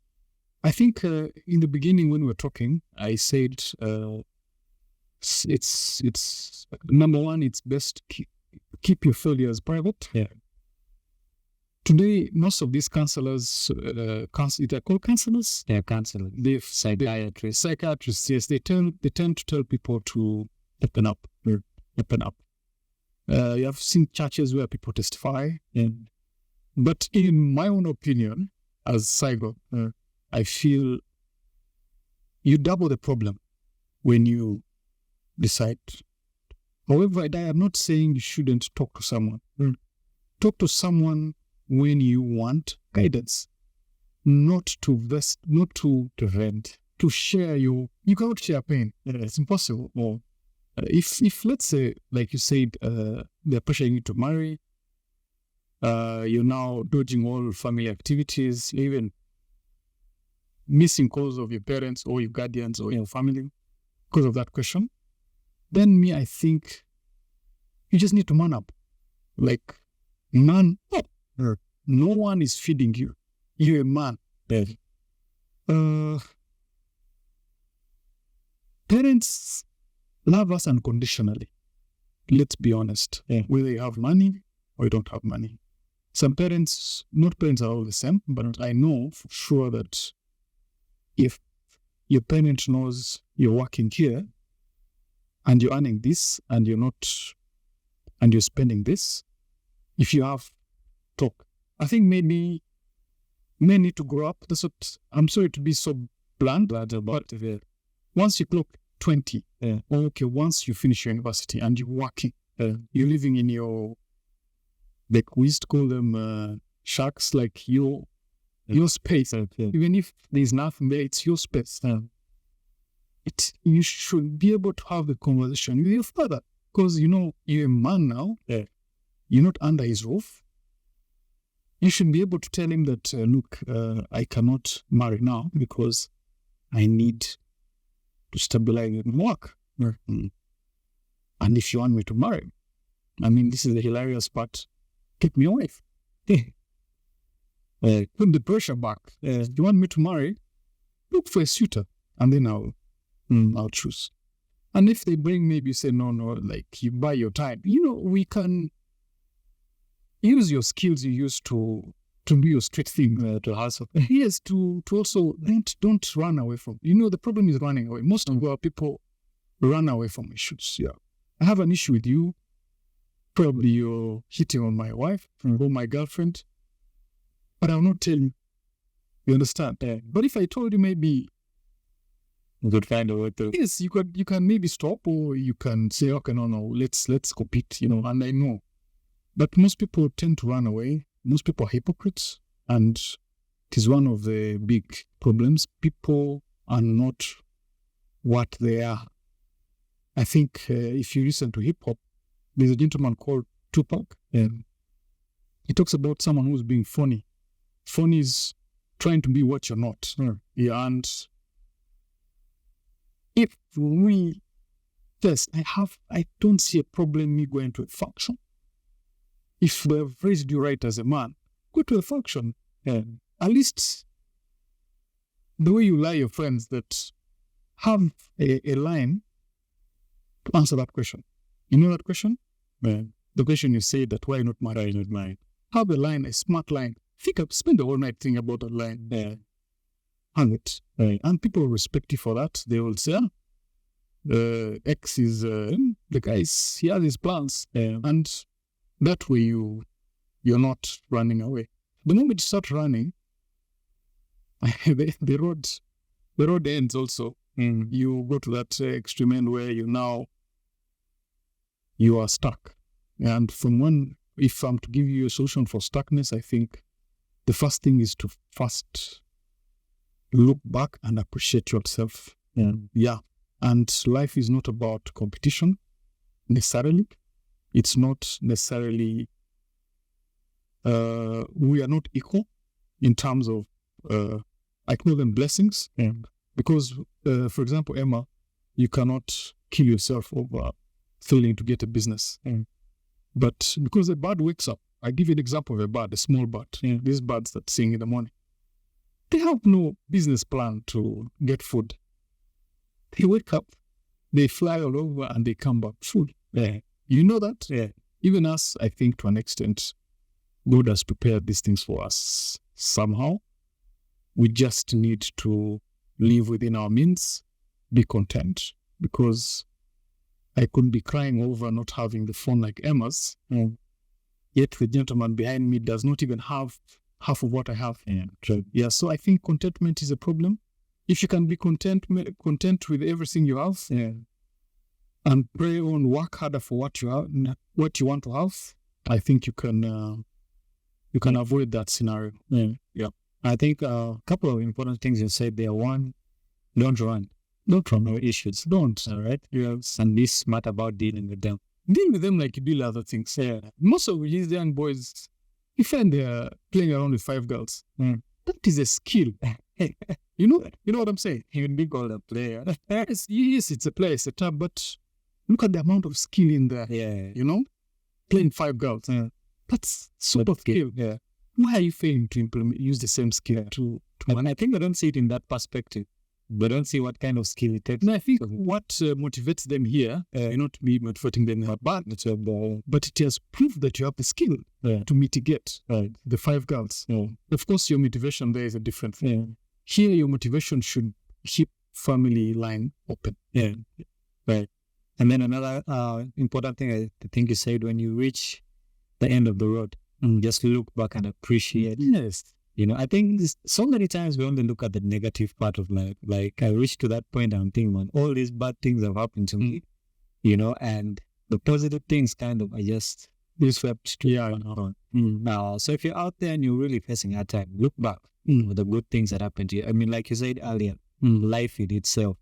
I think in the beginning when we were talking, I said it's number one, it's best keep your failures private. Today, most of these counselors, they're called counselors?
They're counselors.
They're
psychiatrists.
Psychiatrists, yes. They tend to tell people to open up. You have seen churches where people testify, and But in my own opinion, as Sygon, I feel you double the problem when you decide. However, I am not saying you shouldn't talk to someone. Talk to someone when you want guidance, not to vent, to share you cannot share pain. It's impossible. If let's say, like you said, they're pressuring you to marry, you're now dodging all family activities, even missing calls of your parents or your guardians or your family because of that question, then I think you just need to man up. Like, man up. No one is feeding you. You're a man. Parents love us unconditionally. Let's be honest. Whether you have money or you don't have money. Some parents, not parents are all the same, but I know for sure that if your parent knows you're working here and you're earning this and you're spending this, if you have talk, I think maybe men need to grow up. That's what, I'm sorry to be so blunt, but once you clock 20, okay, once you finish your university and you're working, you're living in your, like we used to call them shacks, like your space. Even if there's nothing there, it's your space. You should be able to have the conversation with your father because, you're a man now. You're not under his roof. You should be able to tell him that, look, I cannot marry now because I need to stabilize and work. And if you want me to marry, this is the hilarious part, get me a wife. Put the pressure back. You want me to marry? Look for a suitor, and then I'll choose. And if they bring, maybe you say no, like you buy your time. We can use your skills you used to do your street thing, to hustle. Yes, to also don't run away from. The problem is running away. Most of our people run away from issues. Yeah, I have an issue with you. Probably you're hitting on my wife or my girlfriend, but I'll not tell you. You understand? But if I told you, maybe you could find a way to. Yes, you can maybe stop, or you can say, okay, no, let's compete. And I know, but most people tend to run away. Most people are hypocrites, and it is one of the big problems. People are not what they are. I think if you listen to hip hop, there's a gentleman called Tupac, and he talks about someone who's being funny. Funny is trying to be what you're not. Yeah, and if we, yes, I don't see a problem me going to a function. If they've raised you right as a man, go to a function. At least the way you lie your friends that have a line to answer that question. You know that question? The question you say that why not marry? Have a line, a smart line. Spend the whole night thinking about that line. Hang it. And people will respect you for that. They will say, X is the guy, he has his plans. And that way you're not running away. The moment you start running, the road ends also. You go to that extreme end where you are stuck. And if I'm to give you a solution for stuckness, I think the first thing is to first look back and appreciate yourself. Yeah. And life is not about competition necessarily. It's not necessarily, we are not equal in terms of, I call them blessings. Because, for example, Emma, you cannot kill yourself over failing to get a business. But because a bird wakes up, I give you an example of a bird, a small bird. These birds that sing in the morning. They have no business plan to get food. They wake up, they fly all over, and they come back full. You know that? Even us, I think to an extent, God has prepared these things for us somehow. We just need to live within our means, be content, because I couldn't be crying over not having the phone like Emma's. yet the gentleman behind me does not even have half of what I have.
Yeah, true.
Yeah, so I think contentment is a problem. If you can be content with everything you have, and pray on, work harder for what you have, what you want to have, I think you can avoid that scenario.
Yeah. I think a couple of important things you said there. One, don't run no issues.
Don't.
All right. Yes. And be smart about dealing with them.
Deal with them like you deal other things.
Yeah.
Most of these young boys, you find they're playing around with 5 girls. That is a skill. You know what I'm saying?
He would be called a player.
Yes, it's a play, it's a tab, but look at the amount of skill in there.
Yeah.
You know, playing 5 girls. That's super skill.
Yeah.
Why are you failing to use the same skill to
And I think they don't see it in that perspective. They don't see what kind of skill it takes.
No, I think what motivates them here, not me motivating them, but it has proved that you have the skill to mitigate the 5 girls. Of course, your motivation there is a different thing. Here, your motivation should keep family line open.
Yeah, right. And then another important thing I think you said, when you reach the end of the road, just look back and appreciate.
Yes.
You know, I think so many times we only look at the negative part of life. Like, I reached to that point, I'm thinking, man, all these bad things have happened to me, you know, and the positive things kind of are just swept to on. Now, so if you're out there and you're really facing hard time, look back with the good things that happened to you. I mean, like you said earlier, life in itself,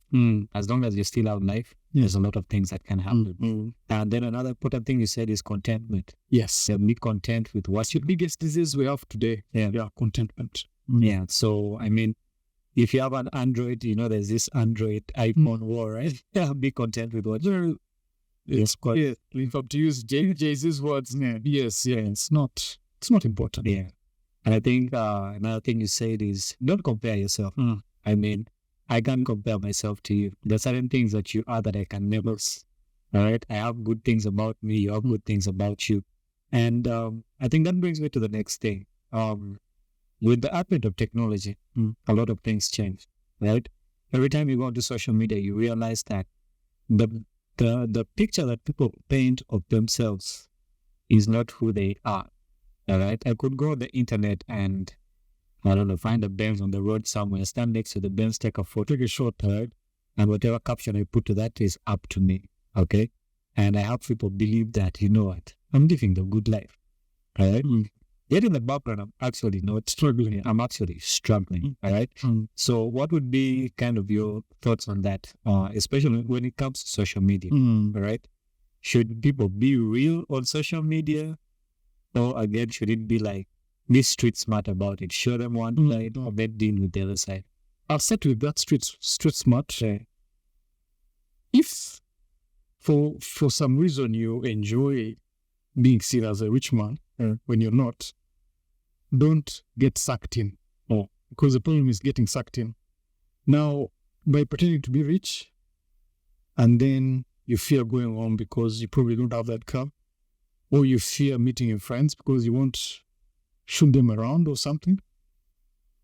as long as you still have life, there's a lot of things that can happen. And then another important thing you said is contentment.
Yes.
Be content with what
the biggest disease we have today. Yeah, contentment.
Yeah. So, I mean, if you have an Android, you know, there's this Android iPhone war, right? Yeah, be content with what you're.
Yes, yeah. If I'm to use Jay-Z's words, it's not important.
Yeah. And I think another thing you said is, don't compare yourself. I mean, I can't compare myself to you. There are certain things that you are that I can never. All right. I have good things about me. You have good things about you. And I think that brings me to the next thing. With the advent of technology, a lot of things change, right? Every time you go onto social media, you realize that the picture that people paint of themselves is not who they are. All right. I could go on the internet and, I don't know, find a Benz on the road somewhere, stand next to the Benz, take a photo, take a short, right? And whatever caption I put to that is up to me. Okay. And I have people believe that, you know what, I'm living the good life. All right. Yet in the background, I'm actually not struggling. I'm actually struggling. All right. So what would be kind of your thoughts on that, especially when it comes to social media? All right. Should people be real on social media? Or again, should it be like, be street smart about it? Show them one side or then deal with the other side.
I'll set with that street smart. If for some reason you enjoy being seen as a rich man when you're not, don't get sucked in. Because the problem is getting sucked in. Now, by pretending to be rich, and then you fear going home because you probably don't have that car, or you fear meeting your friends because you won't shoot them around or something,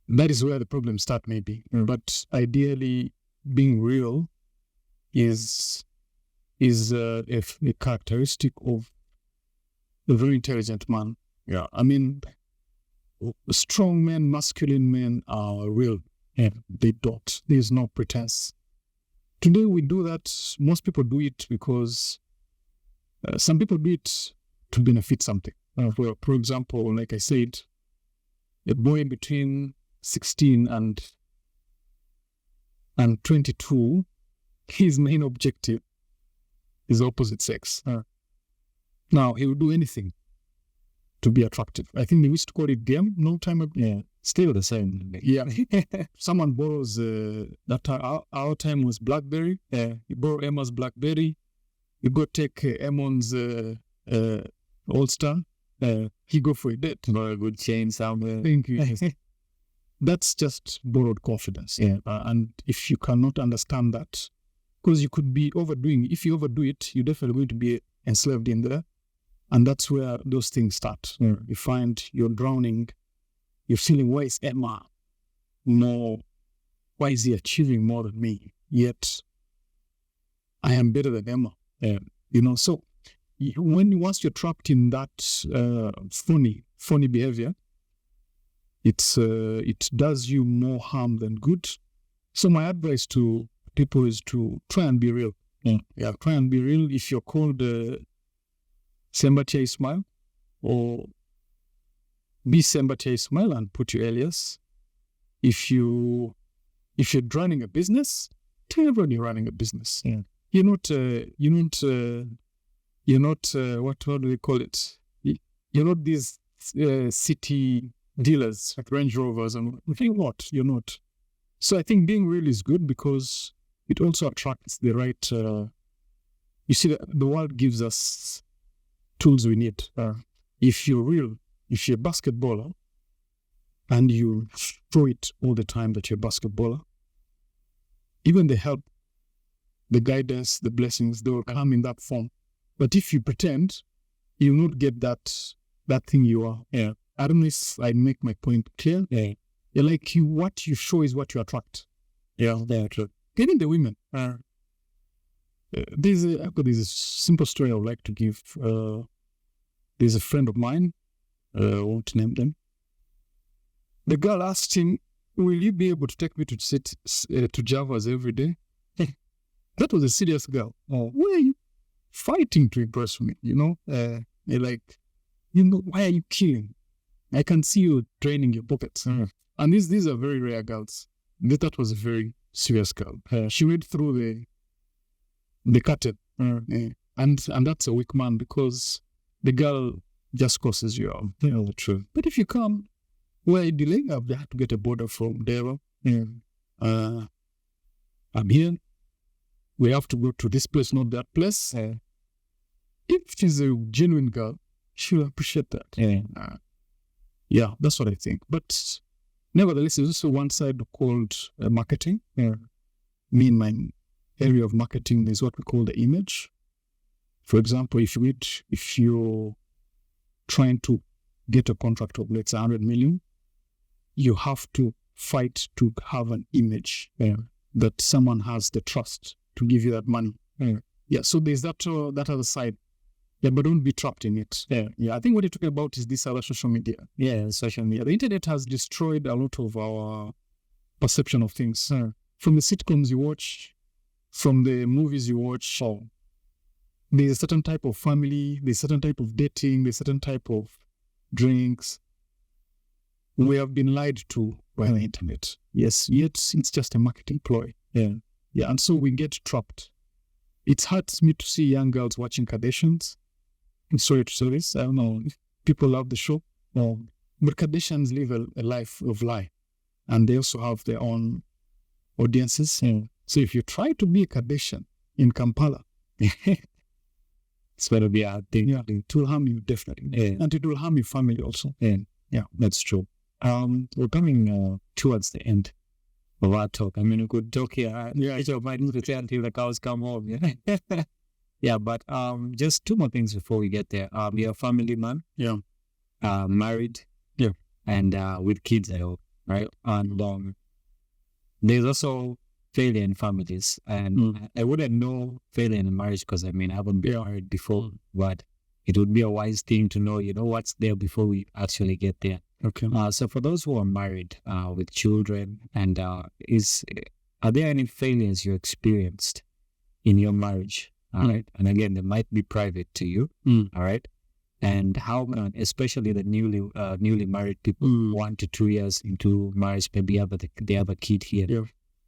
that is where the problems start maybe. But ideally, being real is a characteristic of a very intelligent man. Yeah, I mean, strong men, masculine men are real. They don't. There's no pretense. Today we do that. Most people do it because some people do it to benefit something. For example, like I said, a boy between 16 and 22, his main objective is opposite sex. Now, he will do anything to be attractive. I think they used to call it game no time ago.
Yeah, still the same.
Yeah. Someone borrows, our time was BlackBerry. You borrow Emma's BlackBerry. You go take Emon's All-Star. He go for a date.
Borrow a good chain somewhere.
Thank you. That's just borrowed confidence. And if you cannot understand that, because you could be overdoing, if you overdo it, you're definitely going to be enslaved in there. And that's where those things start. You find you're drowning. You're feeling, why is Emma more? Why is he achieving more than me? Yet I am better than Emma. So once you're trapped in that funny behavior, it does you more harm than good. So my advice to people is to try and be real. Yeah, try and be real. If you're called Sembatia Ismail, or be Sembatia Ismail and put your alias. If you're running a business, tell everyone you're running a business.
Yeah.
You're not what do they call it? You're not these city dealers like Range Rovers, and you're not. So I think being real is good because it also attracts the right. You see, the world gives us tools we need. If you're real, if you're a basketballer, and you show it all the time that you're a basketballer, even the help, the guidance, the blessings, they will come in that form. But if you pretend, you'll not get that thing you are.
Yeah.
I don't know if I make my point clear.
Yeah.
You're like what you show is what you attract.
Yeah, that's true.
Getting the women. There's a simple story I would like to give. There's a friend of mine, I won't name them. The girl asked him, "Will you be able to take me to sit to Java's every day?" That was a serious girl. Why are you fighting to impress me? You're like, why are you killing? I can see you draining your pockets. And these are very rare girls. That was a very serious girl. She went through the curtain. And that's a weak man because the girl just crosses you out.
True.
But if you come, where delaying, I've had to get a border from Dero. I'm here. We have to go to this place, not that place. If she's a genuine girl, she'll appreciate that. Yeah, that's what I think. But nevertheless, there's also one side called marketing. Me in my area of marketing, there's what we call the image. For example, if you're trying to get a contract of, let's say, 100 million, you have to fight to have an image that someone has the trust to give you that money. Yeah, so there's that other side. Yeah, but don't be trapped in it. I think what you're talking about is this other social media. Yeah, social media. The internet has destroyed a lot of our perception of things. From the sitcoms you watch, from the movies you watch, there's a certain type of family, there's a certain type of dating, there's a certain type of drinks. We have been lied to by the internet. Yes, yet it's just a marketing ploy. Yeah, and so we get trapped. It hurts me to see young girls watching Kardashians. I'm sorry to say this. I don't know if people love the show. But Kardashians live a life of lie. And they also have their own audiences. So if you try to be a Kardashian in Kampala,
it's better be a thing.
Yeah, it will harm you, definitely. And it will harm your family also.
Yeah, that's true. We're coming towards the end of our talk. I mean, we could talk here. I might need to stay until the cows come home. Yeah, but just two more things before we get there. You're a family man.
Yeah.
Married.
Yeah.
And with kids, I hope, right? And there's also failure in families. And I wouldn't know failure in marriage because, I haven't been married before. But it would be a wise thing to know, what's there before we actually get there.
Okay.
So for those who are married with children, and are there any failures you experienced in your marriage? All right. And again, they might be private to you. All right. And how, especially the newly married people, 1 to 2 years into marriage, maybe they have a kid here.
Yeah.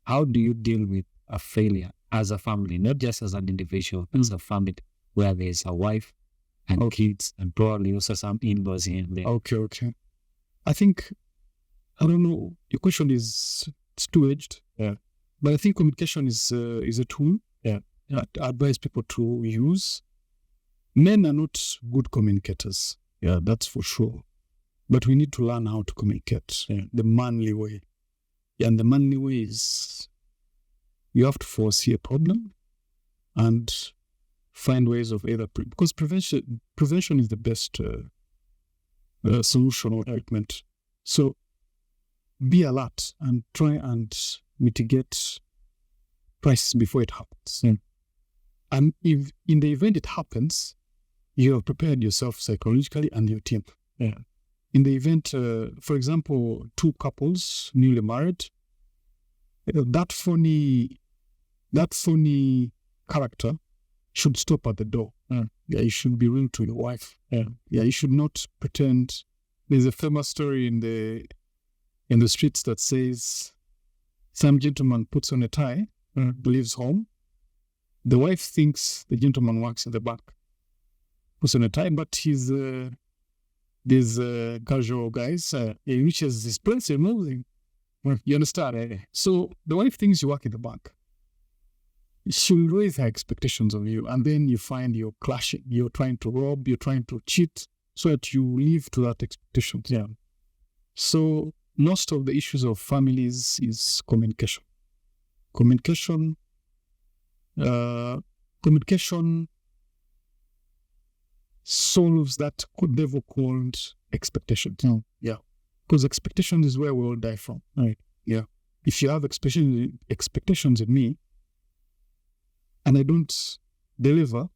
How do you deal with a failure as a family, not just as an individual, as a family, where there's a wife and kids and probably also some in-laws here and there? Okay.
I think, I don't know, your question it's two-edged.
Yeah.
But I think communication is a tool.
Yeah.
I advise people to use. Men are not good communicators. Yeah, that's for sure. But we need to learn how to communicate the manly way. Yeah, and the manly way is you have to foresee a problem and find ways of either because prevention is the best solution or treatment. So be alert and try and mitigate crisis before it happens. And if in the event it happens, you have prepared yourself psychologically and your team.
Yeah.
In the event, for example, two couples newly married, that funny character should stop at the door. Yeah, you should be real to your wife. Yeah, you should not pretend. There's a famous story in the streets that says some gentleman puts on a tie, leaves home. The wife thinks the gentleman works in the back, puts on a tie, but he's these casual guys. He reaches this place, moving. You understand? So the wife thinks you work in the bank. She'll raise her expectations of you, and then you find you're clashing. You're trying to rob, you're trying to cheat, so that you live to that expectation. Yeah. So most of the issues of families is communication. Communication solves that devil called expectations. Yeah. Because expectations is where we all die from. Right. Yeah. If you have expectations in me and I don't deliver,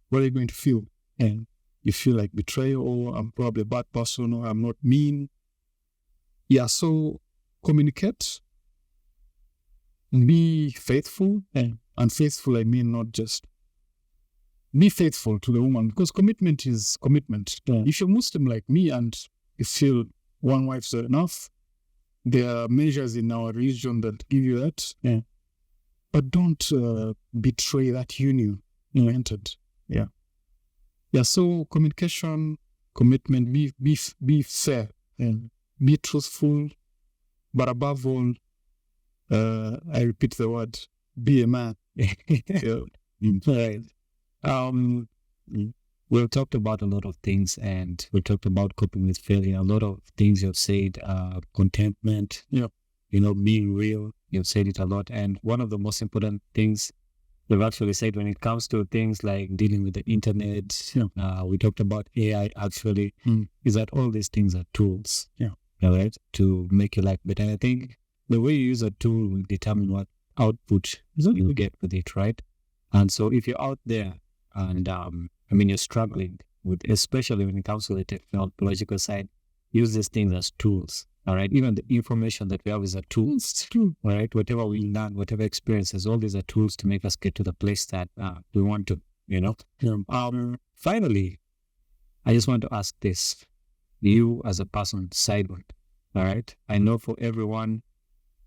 what are you going to feel? And you feel like betrayal, or I'm probably a bad person, or I'm not mean. Yeah, so communicate, be faithful, and faithful I mean not just be faithful to the woman, because commitment is commitment. Yeah. If you're Muslim like me and you feel one wife's enough, there are measures in our religion that give you that. Yeah. But don't betray that union you entered. Yeah. Yeah, so communication, commitment, be fair, and be truthful, but above all, I repeat the word, be a man. Yeah.
Right. We've talked about a lot of things, and we talked about coping with failure. A lot of things you've said, contentment, being real. You've said it a lot. And one of the most important things we've actually said when it comes to things like dealing with the internet, we talked about AI actually, is that all these things are tools, right, to make your life better. And I think the way you use a tool will determine what output you'll get with it, right? And so if you're out there and, you're struggling with, especially when it comes to the technological side, use these things as tools. All right. Even the information that we have is a tool. All right. Whatever we learn, whatever experiences, all these are tools to make us get to the place that we want to, Finally, I just want to ask this. You as a person, sideward. All right. I know for everyone,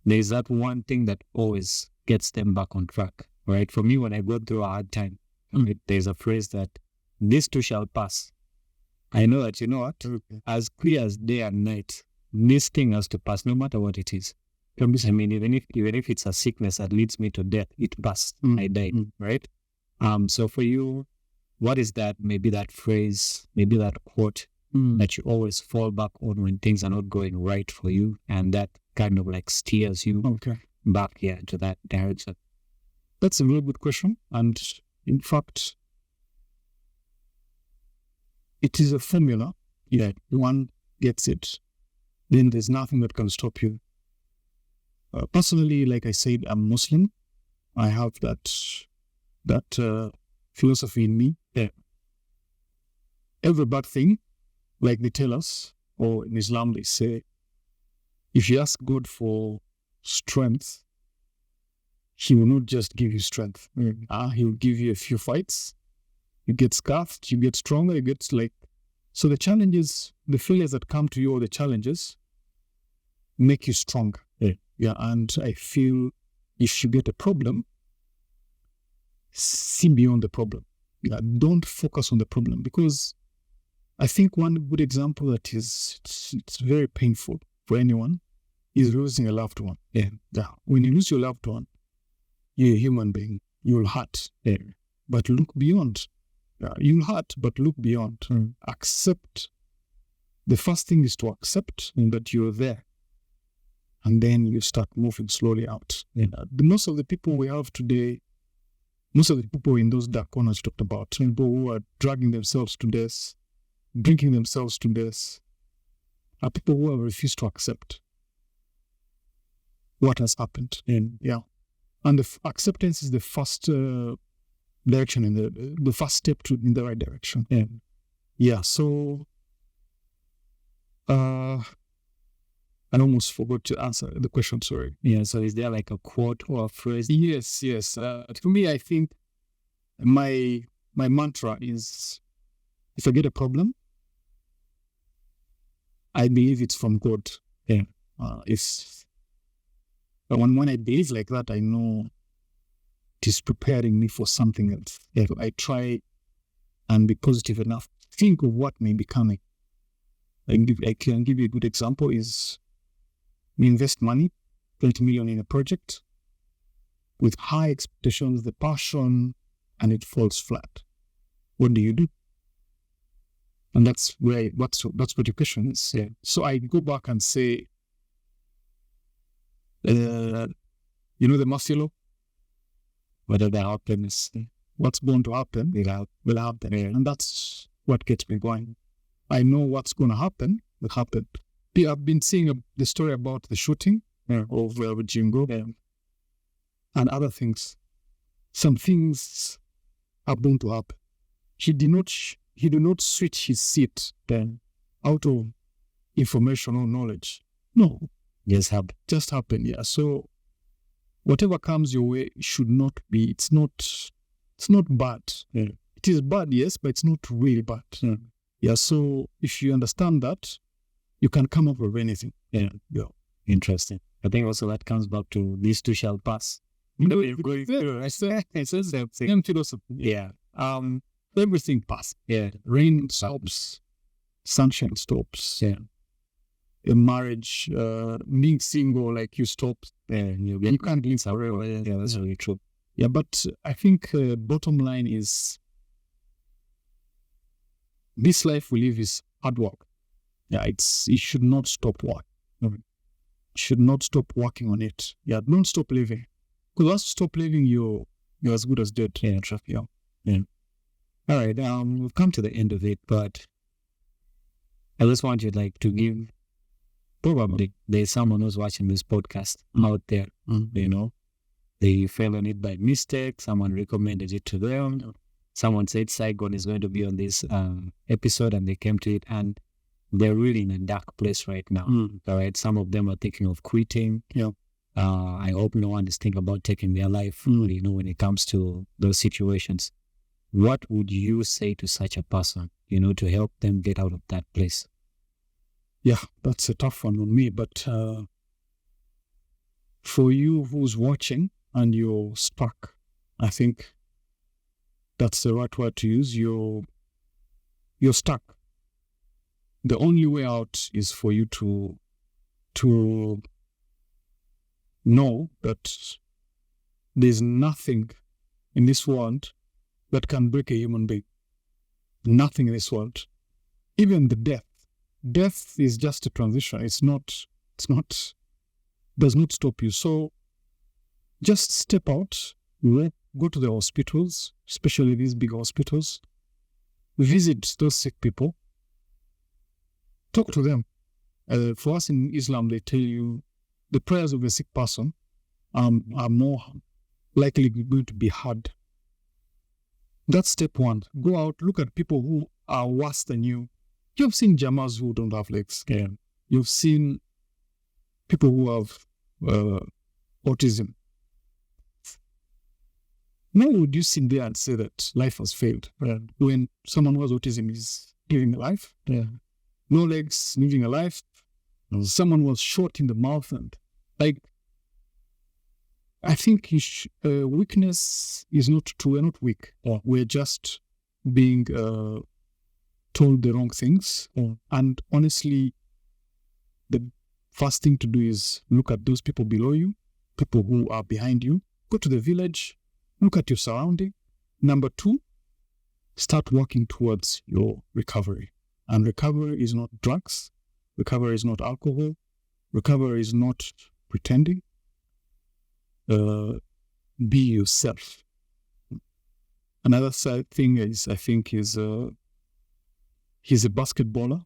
there's that one thing that always gets them back on track. All right. For me, when I go through a hard time, there's a phrase that this too shall pass. I know that, as clear as day and night, this thing has to pass, no matter what it is. Even if it's a sickness that leads me to death, it passed. I died, right? So for you, what is that? Maybe that phrase, maybe that quote that you always fall back on when things are not going right for you, and that kind of like steers you back to that direction.
That's a really good question, and in fact, it is a formula. Yeah, one gets it, then there's nothing that can stop you. Personally, like I said, I'm Muslim. I have that philosophy in me. Yeah. Every bad thing, like they tell us, or in Islam they say, if you ask God for strength, He will not just give you strength. He will give you a few fights. You get scuffed, you get stronger, you get so the challenges, the failures that come to you, or the challenges, make you stronger. Yeah, and I feel if you get a problem, see beyond the problem. Yeah, don't focus on the problem, because I think one good example that it's very painful for anyone is losing a loved one. Yeah. When you lose your loved one, you're a human being. You'll hurt. Yeah. But look beyond. You'll hurt, but look beyond. Accept. The first thing is to accept that you're there. And then you start moving slowly out. Most of the people we have today, most of the people in those dark corners you talked about, people who are dragging themselves to death, drinking themselves to death, are people who have refused to accept what has happened. And the acceptance is the direction, in the first step in the right direction. Yeah. So I almost forgot to answer the question. Sorry.
Yeah. So is there like a quote or a phrase?
Yes. To me, I think my mantra is, if I get a problem, I believe it's from God.
Yeah.
When I believe like that, I know it is preparing me for something else. Yeah. So I try and be positive enough. Think of what may be coming. I can give you a good example is we invest money, 20 million in a project with high expectations, the passion, and it falls flat. What do you do? And that's what your question is. Yeah. So I go back and say, the mercy law?
Whatever happens,
What's going to happen will happen.
Yeah.
And that's what gets me going. I know what's going to happen will happen. I've been seeing the story about the shooting of Jingo and other things. Some things are bound to happen. He did not switch his seat out of information or knowledge. No.
just
happen. Yeah. So whatever comes your way should not be, it's not bad.
Yeah.
It is bad, yes, but it's not really bad. Yeah. So if you understand that, you can come up with anything.
Yeah. Interesting. I think also that comes back to these two shall pass.
It's the same philosophy.
Yeah.
Everything passes.
Yeah.
Rain stops, sunshine stops.
Yeah.
A marriage, being single, like you stop.
Yeah.
You can't live forever.
Yeah, that's really true.
Yeah, but I think bottom line is this life we live is hard work. Yeah, it should not stop work. Should not stop working on it. Yeah, don't stop living. Because once you stop living, you're as good as dead.
Yeah. All right. We've come to the end of it, but I just want you to give. Probably there's someone who's watching this podcast out there. They fell on it by mistake. Someone recommended it to them. Someone said Sygon is going to be on this episode, and they came to it, and they're really in a dark place right now. All right. Some of them are thinking of quitting.
Yeah.
I hope no one is thinking about taking their life, when it comes to those situations. What would you say to such a person, to help them get out of that place?
Yeah, that's a tough one on me. But for you who's watching and you're stuck, I think that's the right word to use. You're stuck. The only way out is for you to know that there's nothing in this world that can break a human being. Nothing in this world. Even the death. Death is just a transition. Does not stop you. So just step out, go to the hospitals, especially these big hospitals, visit those sick people, talk to them. For us in Islam, they tell you the prayers of a sick person are more likely going to be heard. That's step one. Go out, look at people who are worse than you. You've seen Jamas who don't have legs.
Yeah.
You've seen people who have autism. Now would you sit there and say that life has failed? When someone who has autism is living a life? No legs, living a life. Someone was shot in the mouth, and I think weakness is not true. We're not weak. We're just being told the wrong things. And honestly, the first thing to do is look at those people below you, people who are behind you. Go to the village, look at your surrounding. Number two, start working towards your recovery. And recovery is not drugs. Recovery is not alcohol. Recovery is not pretending. Be yourself. Another thing is, I think, he's a basketballer.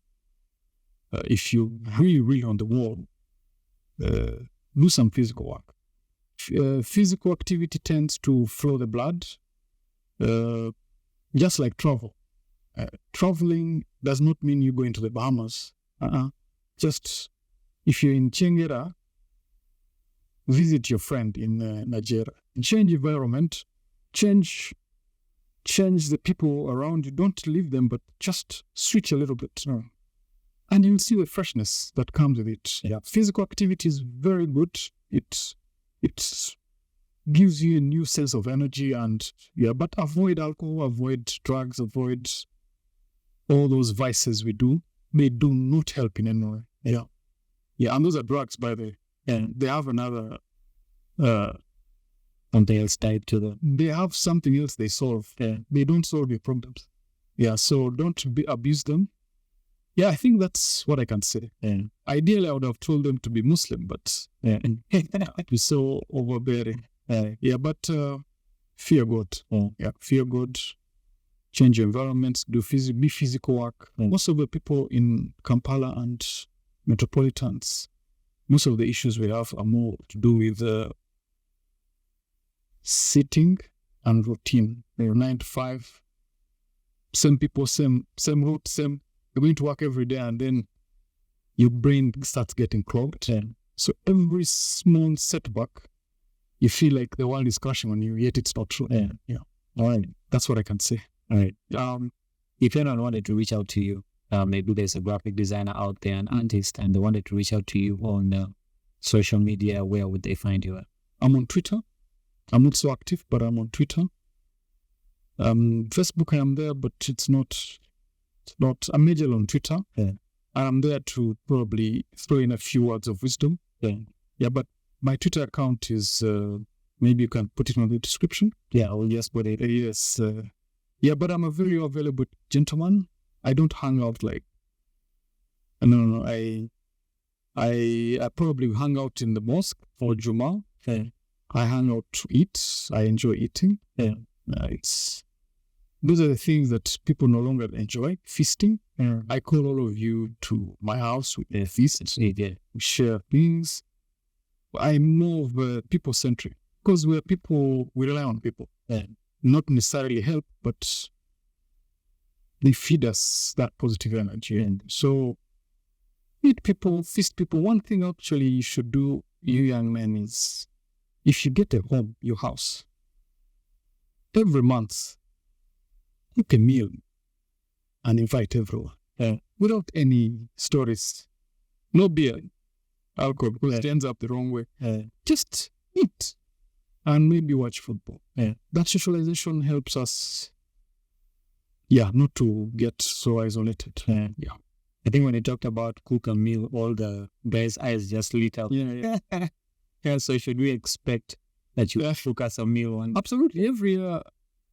If you're really on the wall, do some physical work. Physical activity tends to flow the blood. just like travel. Traveling does not mean you go into the Bahamas. Just if you're in Chengera, visit your friend in Nigeria. Change environment, change the people around you. Don't leave them, but just switch a little bit. And you'll see the freshness that comes with it. Yeah. Physical activity is very good. It gives you a new sense of energy, but avoid alcohol, avoid drugs, avoid all those vices we do. They do not help in any way. Yeah. And those are drugs, by the way. And they have another
something else tied to them.
They have something else they solve.
Yeah.
They don't solve your problems. Yeah, so don't abuse them. Yeah, I think that's what I can say.
Yeah.
Ideally, I would have told them to be Muslim, but be so overbearing. But fear God. Fear God. Change your environment. Be physical work. Most of the people in Kampala and metropolitans, most of the issues we have are more to do with sitting and routine. 9 to 5. Same people, same route, same. You're going to work every day, and then your brain starts getting clogged. So every small setback, you feel like the world is crashing on you, yet it's not true.
All right.
That's what I can say.
All right. If anyone wanted to reach out to you, maybe there's a graphic designer out there, an artist, and they wanted to reach out to you on social media, where would they find you at?
I'm on Twitter. I'm not so active, but I'm on Twitter. Facebook, I am there, but it's not. I'm major on Twitter.
And
I'm there to probably throw in a few words of wisdom. But my Twitter account is, maybe you can put it on the description.
I will just put it.
Yes. But I'm a very available gentleman. I don't hang out like, no. I probably hang out in the mosque for Juma. I hang out to eat. I enjoy eating. Those are the things that people no longer enjoy. Feasting. I call all of you to my house. We feast. We share things. I'm more of a people-centric, because we rely on people. Not necessarily help, but they feed us that positive energy. And so, meet people, feast people. One thing actually you should do, you young men, is if you get a home, your house, every month, cook a meal and invite everyone. Without any stories. No beer, alcohol, because it ends up the wrong way. Just eat and maybe watch football. That socialization helps us, not to get so isolated.
I think when you talked about cook a meal, all the guys' eyes just lit up. So should we expect that you cook us a meal?
Absolutely. Every year,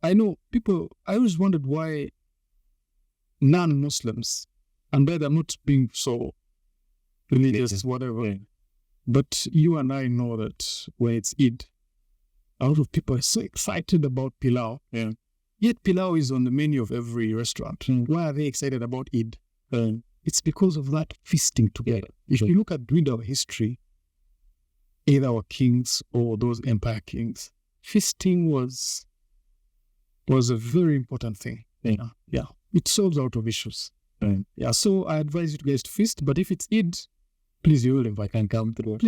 I know people, I always wondered why non-Muslims, and by that I'm not being so religious, whatever, but you and I know that when it's Eid, a lot of people are so excited about pilau. Yet pilau is on the menu of every restaurant. Why are they excited about Eid? It's because of that feasting together. If you look at our history, either our kings or those empire kings, feasting was a very important thing. It solves a lot of issues. So I advise you guys to feast, but if it's Eid, please, you will invite and come through.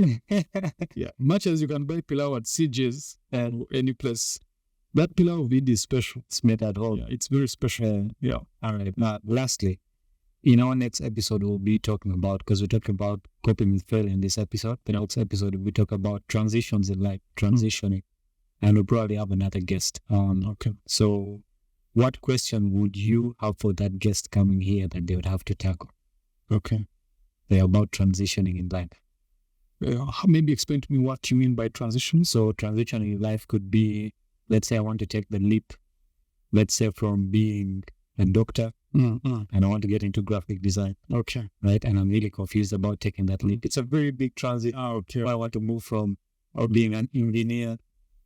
Much as you can buy pilau at CJ's and any place, that pilau of Eid is special.
It's made at home.
It's very special.
All right. Now, lastly, in our next episode, we'll be talking about, because we're talking about coping with failure in this episode, the next episode, we talk about transitions in life, transitioning, and we'll probably have another guest. So what question would you have for that guest coming here that they would have to tackle? They're about transitioning in life.
Maybe explain to me what you mean by transition.
So transitioning in life could be, let's say I want to take the leap, let's say from being a doctor, and I want to get into graphic design. Right? And I'm really confused about taking that leap. It's a very big transition. I want to move from being an engineer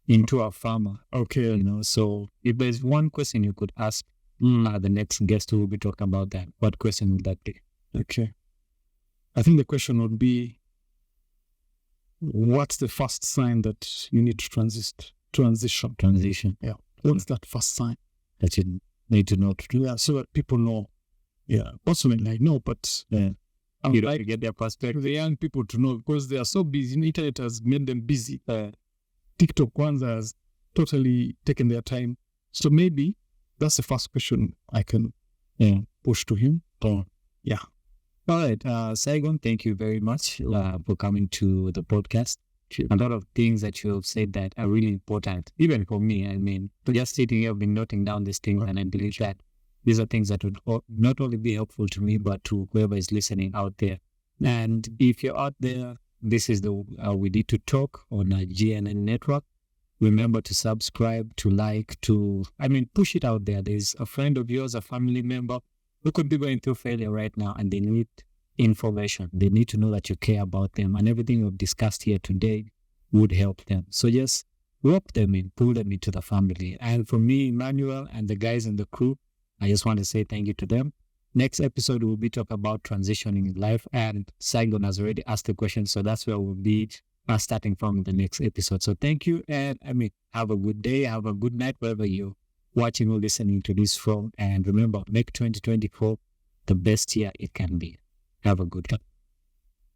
into a farmer. So if there's one question you could ask the next guest who will be talking about that, what question would that be?
I think the question would be, what's the first sign that you need to transition?
Transition.
What's that first sign?
That you need to know to do.
Yeah, so that people know. Yeah, personally, I know, but
You
I'd
don't
like
get their perspective.
the young people to know because they are so busy. The internet has made them busy. TikTok Kwanzaa has totally taken their time. So maybe that's the first question I can push to him. Yeah.
All right, Sygon, thank you very much for coming to the podcast. A lot of things that you have said that are really important, even for me. I mean, just sitting here, I've been noting down these things, and I believe that these are things that would not only be helpful to me, but to whoever is listening out there. And if you're out there, this is the We Need to Talk on a GNN network. Remember to subscribe, to like, push it out there. There's a friend of yours, a family member who could be going through failure right now, and they need information. They need to know that you care about them, and everything we've discussed here today would help them. So just rope them in, pull them into the family. And for me, Emmanuel, and the guys in the crew, I just want to say thank you to them. Next episode, we'll be talking about transitioning in life, and Sygon has already asked the question, so that's where we'll be starting from the next episode. So thank you, and have a good day, have a good night, wherever you're watching or listening to this from. And remember, make 2024 the best year it can be. Have a good one.